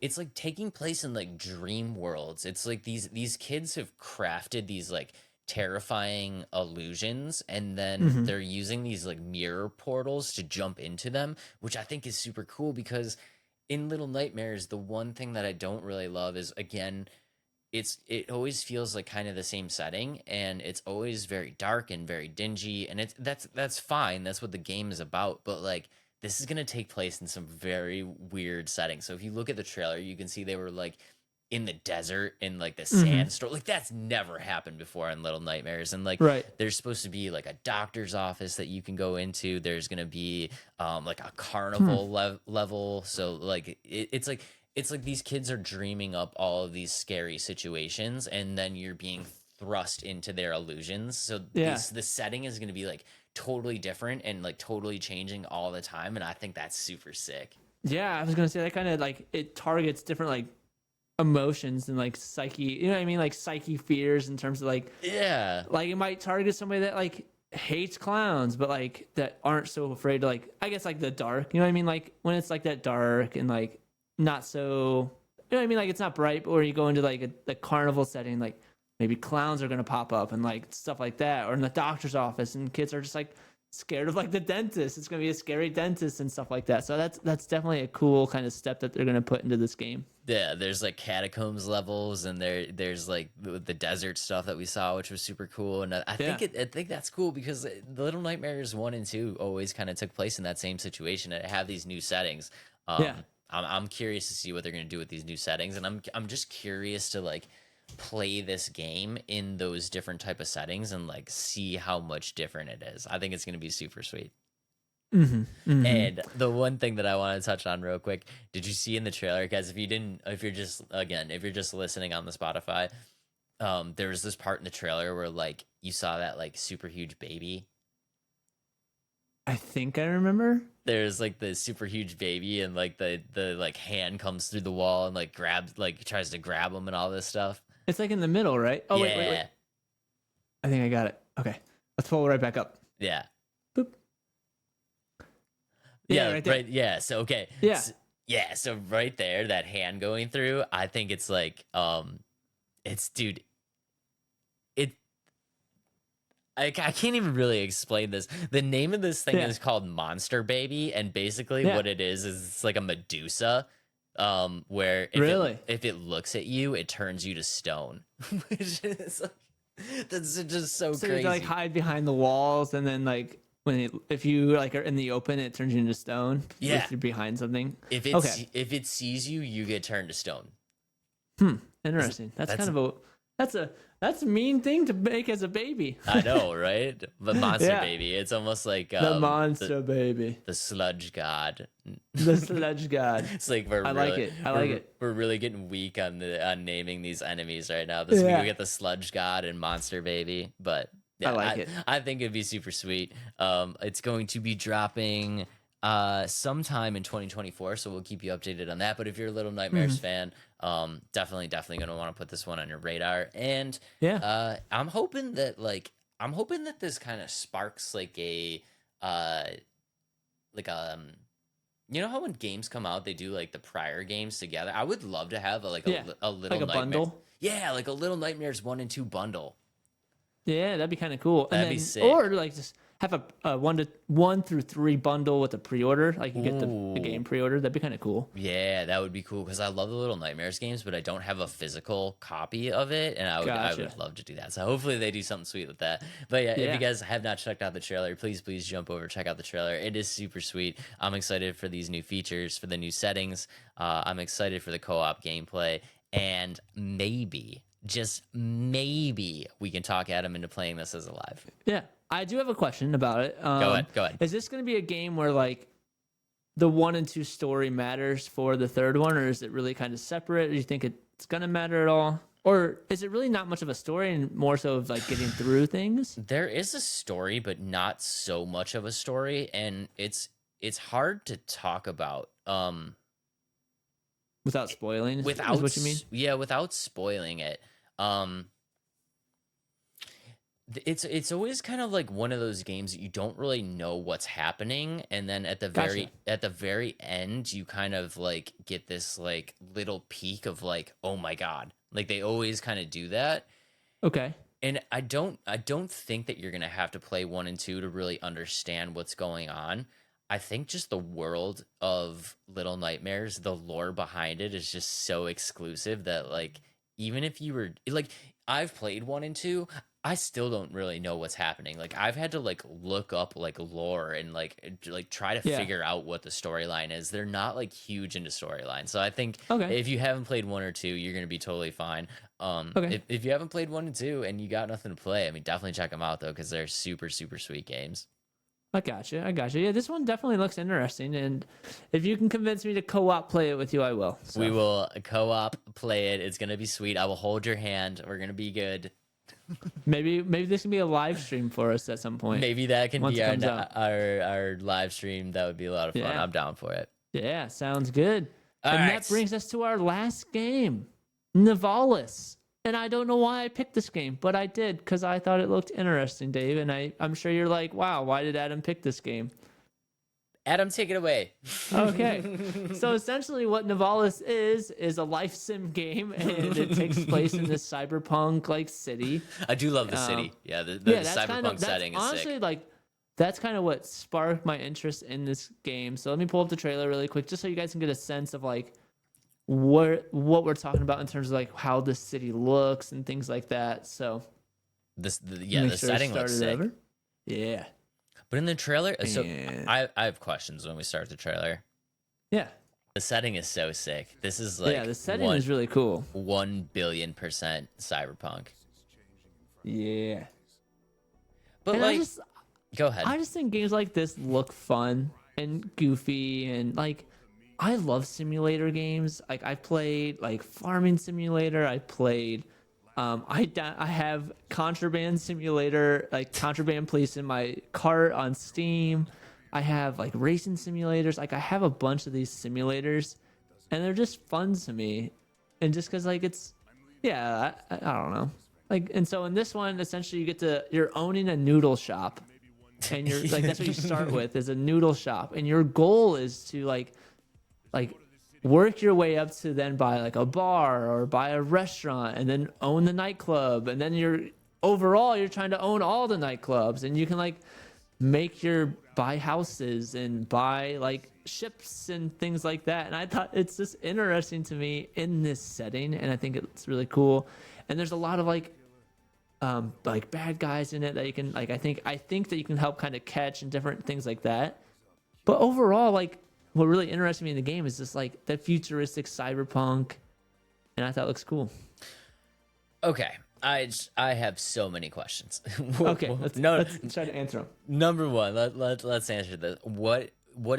it's like taking place in like dream worlds. It's like these kids have crafted these like terrifying illusions, and then they're using these like mirror portals to jump into them, which I think is super cool because in Little Nightmares, the one thing that I don't really love is, again, it always feels like kind of the same setting, and it's always very dark and very dingy, and that's fine. That's what the game is about. But like, this is gonna take place in some very weird settings. So if you look at the trailer, you can see they were like in the desert in like the sandstorm. Like, that's never happened before in Little Nightmares. And like, Right. there's supposed to be like a doctor's office that you can go into. There's gonna be like a carnival level. So like it's like these kids are dreaming up all of these scary situations, and then you're being thrust into their illusions. So the setting is going to be like totally different and like totally changing all the time. And I think that's super sick. Yeah, I was gonna say that kind of like it targets different like emotions and like psyche. You know what I mean? Like psyche fears in terms of like like it might target somebody that like hates clowns, but like that aren't so afraid to like, I guess, like the dark. You know what I mean? Like when it's like that dark and like not so, you know what I mean? Like it's not bright, but where you go into like the carnival setting, like maybe clowns are gonna pop up and like stuff like that, or in the doctor's office, and kids are just like scared of like the dentist. It's gonna be a scary dentist and stuff like that. So that's definitely a cool kind of step that they're gonna put into this game. Yeah, there's like catacombs levels, and there's like the desert stuff that we saw, which was super cool. And I think that's cool because the Little Nightmares 1 and 2 always kind of took place in that same situation, and have these new settings. I'm curious to see what they're gonna do with these new settings, and I'm just curious to like play this game in those different type of settings and like see how much different it is. I think it's going to be super sweet. And the one thing that I want to touch on real quick, did you see in the trailer, guys? If you're just listening on the Spotify, there was this part in the trailer where like you saw that like super huge baby. I think I remember. There's like the super huge baby, and like the like hand comes through the wall and like grabs, like tries to grab him and all this stuff. It's like in the middle, right? Oh, yeah. wait. I think I got it. Okay. Let's pull it right back up. Yeah. Boop. Yeah, right there. right. Yeah. So, okay. Yeah. So right there, that hand going through, I think it's like, dude, I can't even really explain this. The name of this thing is called Monster Baby, and basically what it is it's like a Medusa, where if it looks at you, it turns you to stone. Which is like, that's just so crazy. You like hide behind the walls, and then like if you like are in the open, it turns you into stone. Yeah, if you're behind something. If it sees you, you get turned to stone. Interesting. That's kind of that's a mean thing to make as a baby. I know, right? The monster baby. It's almost like the monster baby, the sludge god. The sludge god. It's like I like it. We're really getting weak on naming these enemies right now. This week we get the sludge god and monster baby, but yeah, I like it. I think it'd be super sweet. It's going to be dropping sometime in 2024, so we'll keep you updated on that. But if you're a Little Nightmares fan, definitely gonna want to put this one on your radar. And I'm hoping that this kind of sparks like a you know how when games come out they do like the prior games together. I would love to have a little like a bundle. Yeah, like a Little Nightmares 1 and 2 bundle. Yeah, that'd be kind of cool. That'd be sick. Or like just have a 1 through 3 bundle with a pre-order. Like you get the game pre-order. That'd be kind of cool. Yeah, that would be cool because I love the Little Nightmares games, but I don't have a physical copy of it, and I would love to do that. So hopefully they do something sweet with that. But yeah, if you guys have not checked out the trailer, please jump over, check out the trailer. It is super sweet. I'm excited for these new features, for the new settings. I'm excited for the co-op gameplay, and maybe, just maybe, we can talk Adam into playing this as a live. Yeah. I do have a question about it. Go ahead. Is this going to be a game where like the 1 and 2 story matters for the third one, or is it really kind of separate? Do you think it's going to matter at all? Or is it really not much of a story and more so of like getting through things? There is a story, but not so much of a story, and it's hard to talk about. Without spoiling is what you mean? Yeah, without spoiling it. It's always kind of like one of those games that you don't really know what's happening, and then at the very end you kind of like get this like little peek of like, oh my god. Like they always kind of do that. Okay. And I don't think that you're gonna have to play 1 and 2 to really understand what's going on. I think just the world of Little Nightmares, the lore behind it is just so exclusive that like even if you were like I've played 1 and 2, I still don't really know what's happening. Like I've had to like look up like lore and like try to Yeah. figure out what the storyline is. They're not like huge into storyline. So I think Okay. if you haven't played 1 or 2, you're gonna be totally fine. Okay. If you haven't played 1 and 2 and you got nothing to play, I mean definitely check them out though because they're super super sweet games. I got you. Yeah, this one definitely looks interesting, and if you can convince me to co-op play it with you, I will. So. We will co-op play it. It's gonna be sweet. I will hold your hand. We're gonna be good. Maybe this can be a live stream for us at some point. Maybe that can Once be it comes out. our live stream. That would be a lot of fun. Yeah. I'm down for it. Yeah, sounds good. All and right. that brings us to our last game, Nivalis. And I don't know why I picked this game, but I did because I thought it looked interesting, Dave. And I'm sure you're like, wow, why did Adam pick this game? Adam, take it away. Okay. So essentially what Nivalis is a life sim game, and it takes place in this cyberpunk like city. I do love the city. Yeah, the that's cyberpunk setting is honestly sick. like that's kind of what sparked my interest in this game. So let me pull up the trailer really quick just so you guys can get a sense of like what we're talking about in terms of like how the city looks and things like that. So The make sure it setting looks started sick. over. Yeah. But in the trailer, so Yeah. I have questions when we start the trailer. Yeah. The setting is so sick. This is like Yeah, the setting is really cool. 1,000,000,000% cyberpunk. Yeah. But And like, go ahead. I just think games like this look fun and goofy, and like I love simulator games. Like I played like Farming Simulator. I played I have Contraband Simulator, like Contraband Police in my cart on Steam. I have like racing simulators. Like I have a bunch of these simulators, and they're just fun to me. And just because like it's, yeah, I don't know. Like, and so in this one, essentially you're owning a noodle shop, and you're like that's what you start with is a noodle shop, and your goal is to like work your way up to then buy like a bar or buy a restaurant and then own the nightclub, and then you're trying to own all the nightclubs, and you can like buy houses and buy like ships and things like that. And I thought it's just interesting to me in this setting, and I think it's really cool. And there's a lot of like bad guys in it that you can like I think that you can help kind of catch and different things like that. But overall, like what really interested me in the game is just like the futuristic cyberpunk, and I thought it looks cool. Okay, I have so many questions. Okay, let's try to answer them. Number one, let's answer this. What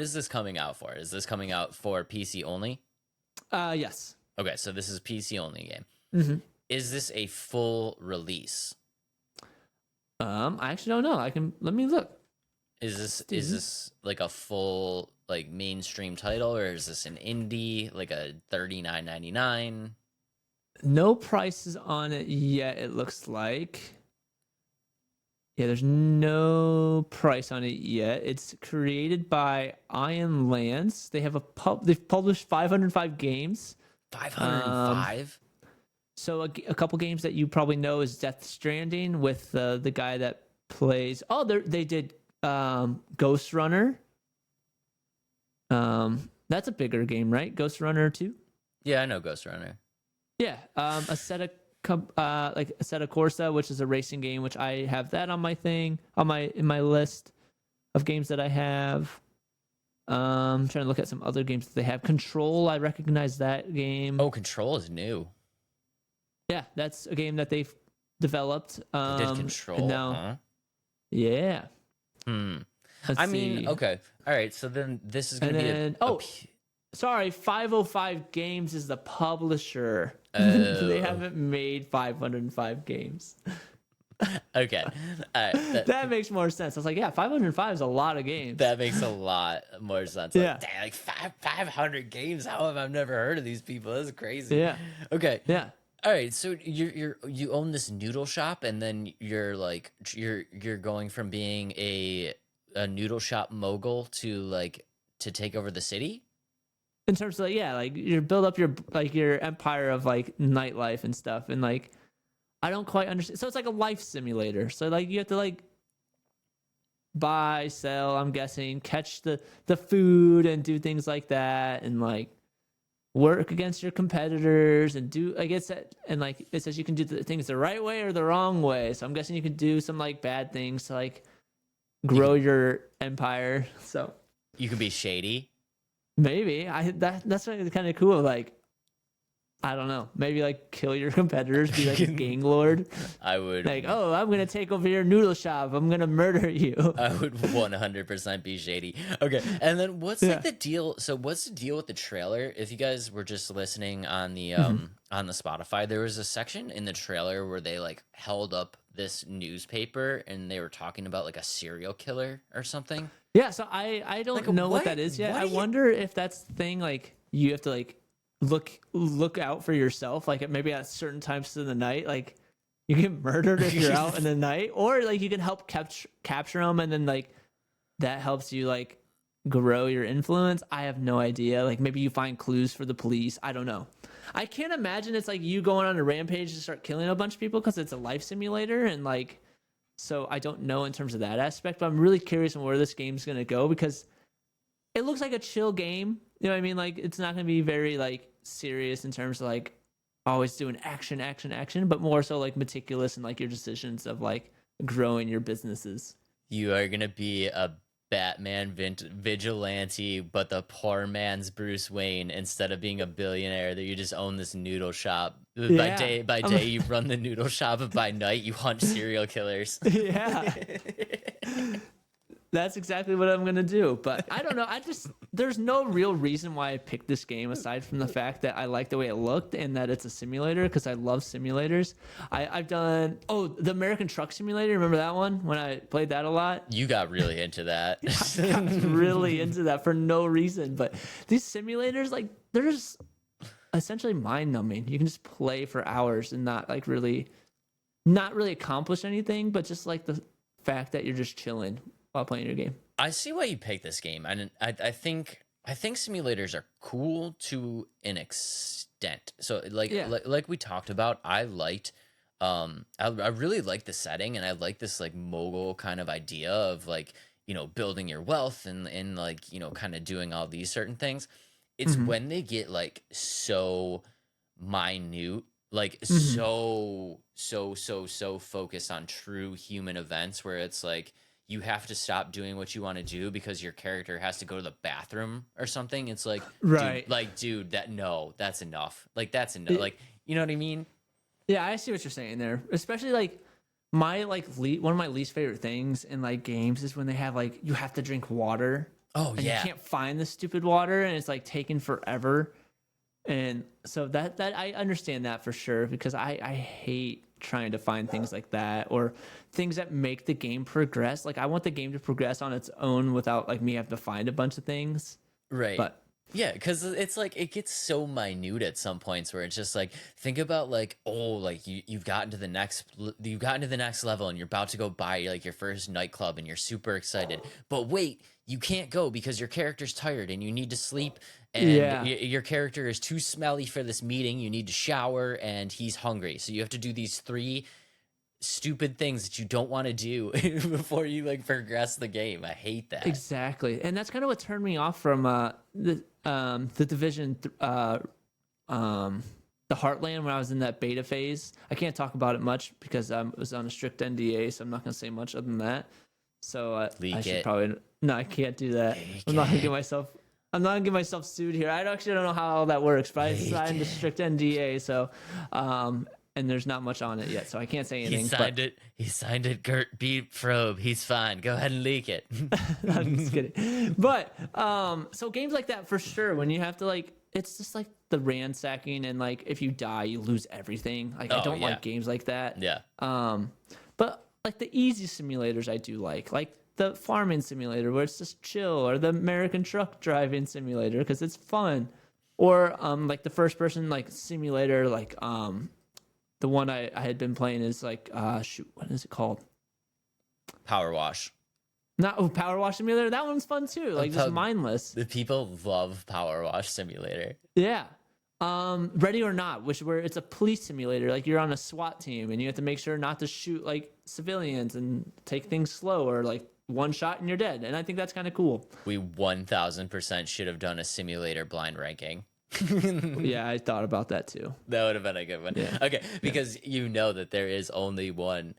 is this coming out for? Is this coming out for PC only? Yes. Okay, so this is PC only game. Mm-hmm. Is this a full release? I actually don't know. Let me look. Is this like a full like mainstream title, or is this an indie like a $39.99? No prices on it yet, it looks like. Yeah, there's no price on it yet. It's created by Iron Lance. They have they've published 505 games. 505? So a couple games that you probably know is Death Stranding with the guy that plays. Oh, they did Ghost Runner. That's a bigger game, right? Ghost Runner 2? Yeah, I know Ghost Runner. Yeah, Assetto Corsa, which is a racing game, which I have that on my thing, in my list of games that I have. I'm trying to look at some other games that they have. Control, I recognize that game. Oh, Control is new. Yeah, that's a game that they've developed. They did Control, huh? Yeah. I mean, okay. All right, so then this is going to be sorry, 505 Games is the publisher. Oh. They haven't made 505 games. Okay. That makes more sense. I was like, yeah, 505 is a lot of games. That makes a lot more sense. Yeah. Like, dang, like 500 games. How have I never heard of these people? That's crazy. Yeah. Okay. Yeah. All right. So you own this noodle shop, and then you're going from being a noodle shop mogul to take over the city. In terms of like you build up your empire of like nightlife and stuff, and like I don't quite understand. So it's like a life simulator. So like you have to like buy, sell, I'm guessing, catch the food and do things like that, and like work against your competitors and do, I guess that, and like it says you can do the things the right way or the wrong way. So I'm guessing you could do some like bad things to like grow your empire. So You can be shady. maybe that's kind of cool. Like, I don't know, maybe like kill your competitors, be like a gang lord. I would Like, oh, I'm gonna take over your noodle shop. I'm gonna murder you. I would 100% be shady. Okay, and then what's like the deal? So what's the deal with the trailer? If you guys were just listening on the on the Spotify, there was a section in the trailer where they like held up this newspaper and they were talking about like a serial killer or something. Yeah, so I don't know what that is yet. what I do you- wonder if that's the thing, like you have to like look out for yourself, like maybe at certain times of the night, like you get murdered if you're out in the night, or like you can help capture them, and then like that helps you like grow your influence. I have no idea. Like maybe you find clues for the police. I don't know. I can't imagine it's like you going on a rampage to start killing a bunch of people because it's a life simulator, and like, so I don't know in terms of that aspect, but I'm really curious on where this game's going to go because it looks like a chill game. You know what I mean? Like it's not going to be very like serious in terms of like always doing action, but more so like meticulous in like your decisions of like growing your businesses. You are gonna be a Batman vigilante, but the poor man's Bruce Wayne. Instead of being a billionaire, that you just own this noodle shop. Yeah. By day you run the noodle shop, and by night you hunt serial killers. Yeah. That's exactly what I'm going to do. But I don't know. There's no real reason why I picked this game aside from the fact that I like the way it looked and that it's a simulator because I love simulators. I've done, the American Truck Simulator. Remember that one when I played that a lot? You got really into that. I was really into that for no reason. But these simulators, like, they're just essentially mind numbing. You can just play for hours and not really accomplish anything, but just like the fact that you're just chilling while playing your game. I see why you picked this game, and I think simulators are cool to an extent. So like we talked about, I liked, I really like the setting, and I like this like mogul kind of idea of like, you know, building your wealth and like, you know, kind of doing all these certain things. It's when they get like so minute, like so focused on true human events, where it's like you have to stop doing what you want to do because your character has to go to the bathroom or something. It's like, right, dude, that's enough. Like that's enough. Like, you know what I mean? Yeah, I see what you're saying there. Especially like my one of my least favorite things in like games is when they have like you have to drink water. Oh, and yeah. you can't find the stupid water, and it's like taking forever. And so that I understand that for sure, because I hate trying to find things like that or things that make the game progress. Like I want the game to progress on its own without like me have to find a bunch of things. Right. But yeah, because it's like it gets so minute at some points where it's just like, think about like, oh, like you've gotten to the next level and you're about to go buy like your first nightclub and you're super excited, but wait, you can't go because your character's tired and you need to sleep, and your character is too smelly for this meeting. You need to shower, and he's hungry, so you have to do these 3 stupid things that you don't want to do before you like progress the game. I hate that. Exactly, and that's kind of what turned me off from the Division, the Heartland, when I was in that beta phase. I can't talk about it much because I was on a strict NDA, so I'm not gonna say much other than that. So I should probably no, I can't do that. I'm not gonna get myself sued here. I actually don't know how all that works, but I signed a strict NDA, so and there's not much on it yet, so I can't say anything. He signed it. Gert Beat Probe. He's fine. Go ahead and leak it. I'm just kidding. But so games like that for sure, when you have to like, it's just like the ransacking, and like if you die, you lose everything. Like I don't like games like that. Yeah. But like the easy simulators I do like the farming simulator where it's just chill, or the American truck driving simulator because it's fun, or like the first person like simulator, like the one I had been playing is like what is it called? Power Wash. Not Power Wash Simulator. That one's fun too. Like just mindless. The people love Power Wash Simulator. Yeah. Ready or Not, where it's a police simulator. Like you're on a SWAT team and you have to make sure not to shoot like civilians and take things slow, or like one shot and you're dead. And I think that's kind of cool. We 1000% should have done a simulator blind ranking. Yeah, I thought about that too. That would have been a good one. Yeah. Okay, because you know that there is only one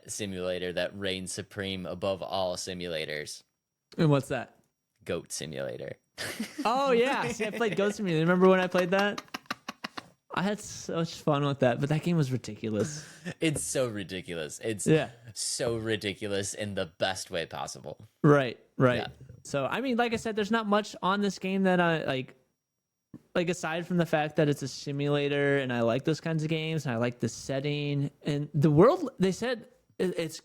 simulator that reigns supreme above all simulators. And what's that? Goat Simulator. Oh yeah, see, I played Ghost Simulator. Remember when I played that? I had so much fun with that, but that game was ridiculous. It's so ridiculous. It's so ridiculous in the best way possible. Right. Yeah. So I mean, like I said, there's not much on this game that I like aside from the fact that it's a simulator and I like those kinds of games and I like the setting and the world. They said it's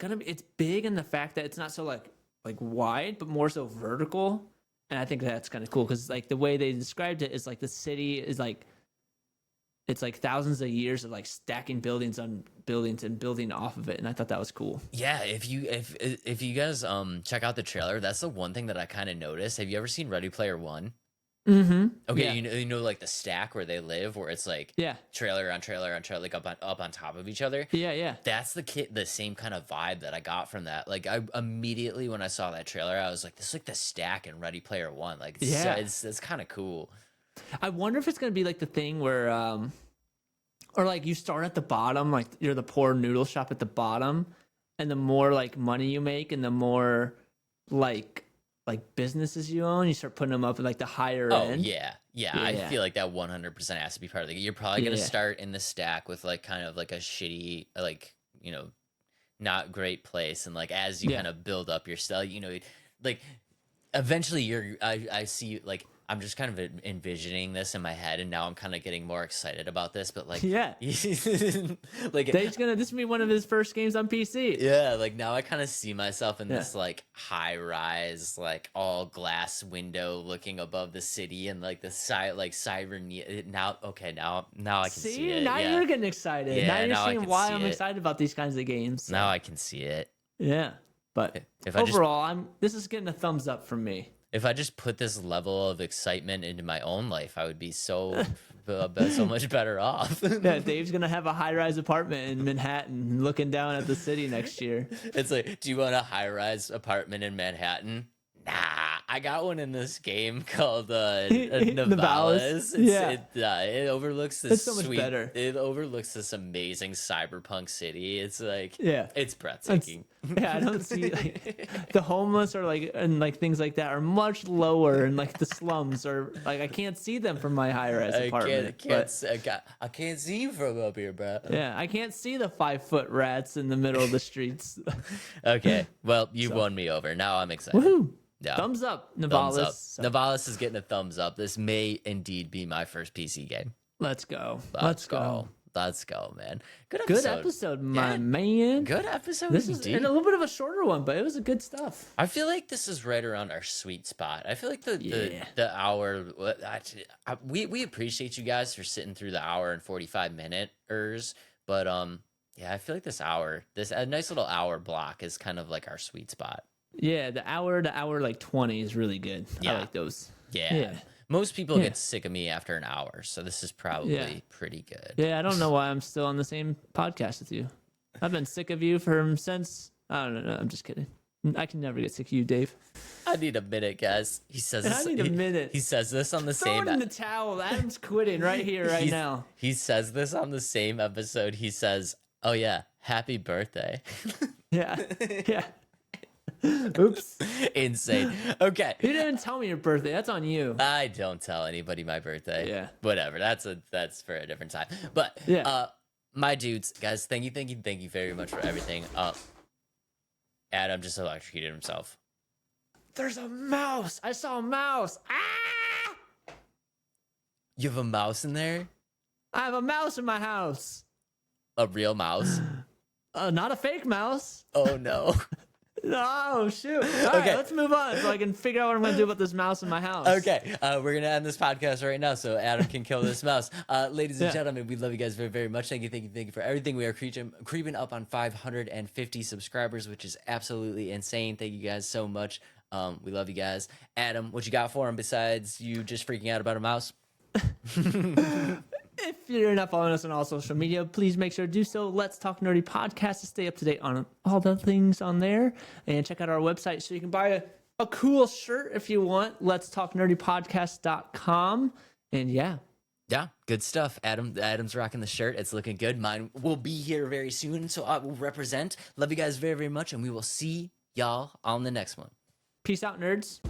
big in the fact that it's not so like wide, but more so vertical. And I think that's kind of cool because like the way they described it is like the city is like it's like thousands of years of like stacking buildings on buildings and building off of it, and I thought that was cool. Yeah, if you guys check out the trailer, that's the one thing that I kind of noticed. Have you ever seen Ready Player One? Mm-hmm. Okay, yeah. you know like the stack where they live, where it's like trailer on trailer on trailer, like up on top of each other. Yeah. That's the same kind of vibe that I got from that. Like I immediately when I saw that trailer, I was like, this is like the stack in Ready Player One. Like it's kind of cool. I wonder if it's gonna be like the thing where or like you start at the bottom, like you're the poor noodle shop at the bottom, and the more like money you make and the more like businesses you own, you start putting them up at like the higher end. Yeah. I feel like that 100% has to be part of it. You're probably gonna start in the stack with like kind of like a shitty, like, you know, not great place, and like as you kind of build up your style, you know, like eventually I see like I'm just kind of envisioning this in my head, and now I'm kind of getting more excited about this. But like, like this is be one of his first games on PC. Yeah, like now I kind of see myself in this like high rise, like all glass window looking above the city, and like the siren. Now I can see it. Now you're getting excited. Yeah, now you're seeing why I'm excited about these kinds of games. So. Now I can see it. Yeah, but overall, this is getting a thumbs up from me. If I just put this level of excitement into my own life, I would be so much better off. Yeah, Dave's gonna have a high-rise apartment in Manhattan, looking down at the city next year. It's like, do you want a high-rise apartment in Manhattan? Nah, I got one in this game called Nivalis. It overlooks this. It's so much better. It overlooks this amazing cyberpunk city. It's like it's breathtaking. I don't see like the homeless or like and like things like that are much lower, and like the slums are like I can't see them from my high-rise apartment. I can't see you from up here, bro. Yeah, I can't see the 5-foot rats in the middle of the streets. Okay, well you won me over. Now I'm excited. Woohoo! Yeah. Thumbs up, Nivalis. Thumbs up. So. Nivalis is getting a thumbs up. This may indeed be my first PC game. Let's go. Let's go, man. Good episode, my man. Good episode. This is and a little bit of a shorter one, but it was a good stuff. I feel like this is right around our sweet spot. I feel like the hour. We appreciate you guys for sitting through the hour and 45 minutes, but I feel like a nice little hour block is kind of like our sweet spot. Yeah, the hour like 20 is really good. Yeah. I like those. Yeah. Most people get sick of me after an hour, so this is probably pretty good. Yeah, I don't know why I'm still on the same podcast with you. I've been sick of you since I don't know. I'm just kidding. I can never get sick of you, Dave. I need a minute, guys. He says this. I need a minute. He says this on the Throw same. it in the towel. Adam's quitting right here, right now. He says this on the same episode. He says, "Oh yeah, happy birthday." Yeah. Oops. Insane. Okay. You didn't tell me your birthday. That's on you. I don't tell anybody my birthday. Yeah. Whatever. That's for a different time. But my dudes, guys, thank you very much for everything. Adam just electrocuted himself. There's a mouse. I saw a mouse. Ah! You have a mouse in there? I have a mouse in my house. A real mouse? Not a fake mouse. Oh no. Oh shoot! All right, let's move on so I can figure out what I'm going to do about this mouse in my house. Okay, we're gonna end this podcast right now so Adam can kill this mouse. Ladies and gentlemen, we love you guys very, very much. Thank you for everything. We are creeping up on 550 subscribers, which is absolutely insane. Thank you guys so much. We love you guys. Adam, what you got for him besides you just freaking out about a mouse? If you're not following us on all social media, please make sure to do so. Let's Talk Nerdy Podcast to stay up to date on all the things on there. And check out our website so you can buy a cool shirt if you want. Let's Talk Nerdy Podcast.com. And yeah. Yeah, good stuff. Adam's rocking the shirt. It's looking good. Mine will be here very soon, so I will represent. Love you guys very, very much, and we will see y'all on the next one. Peace out, nerds.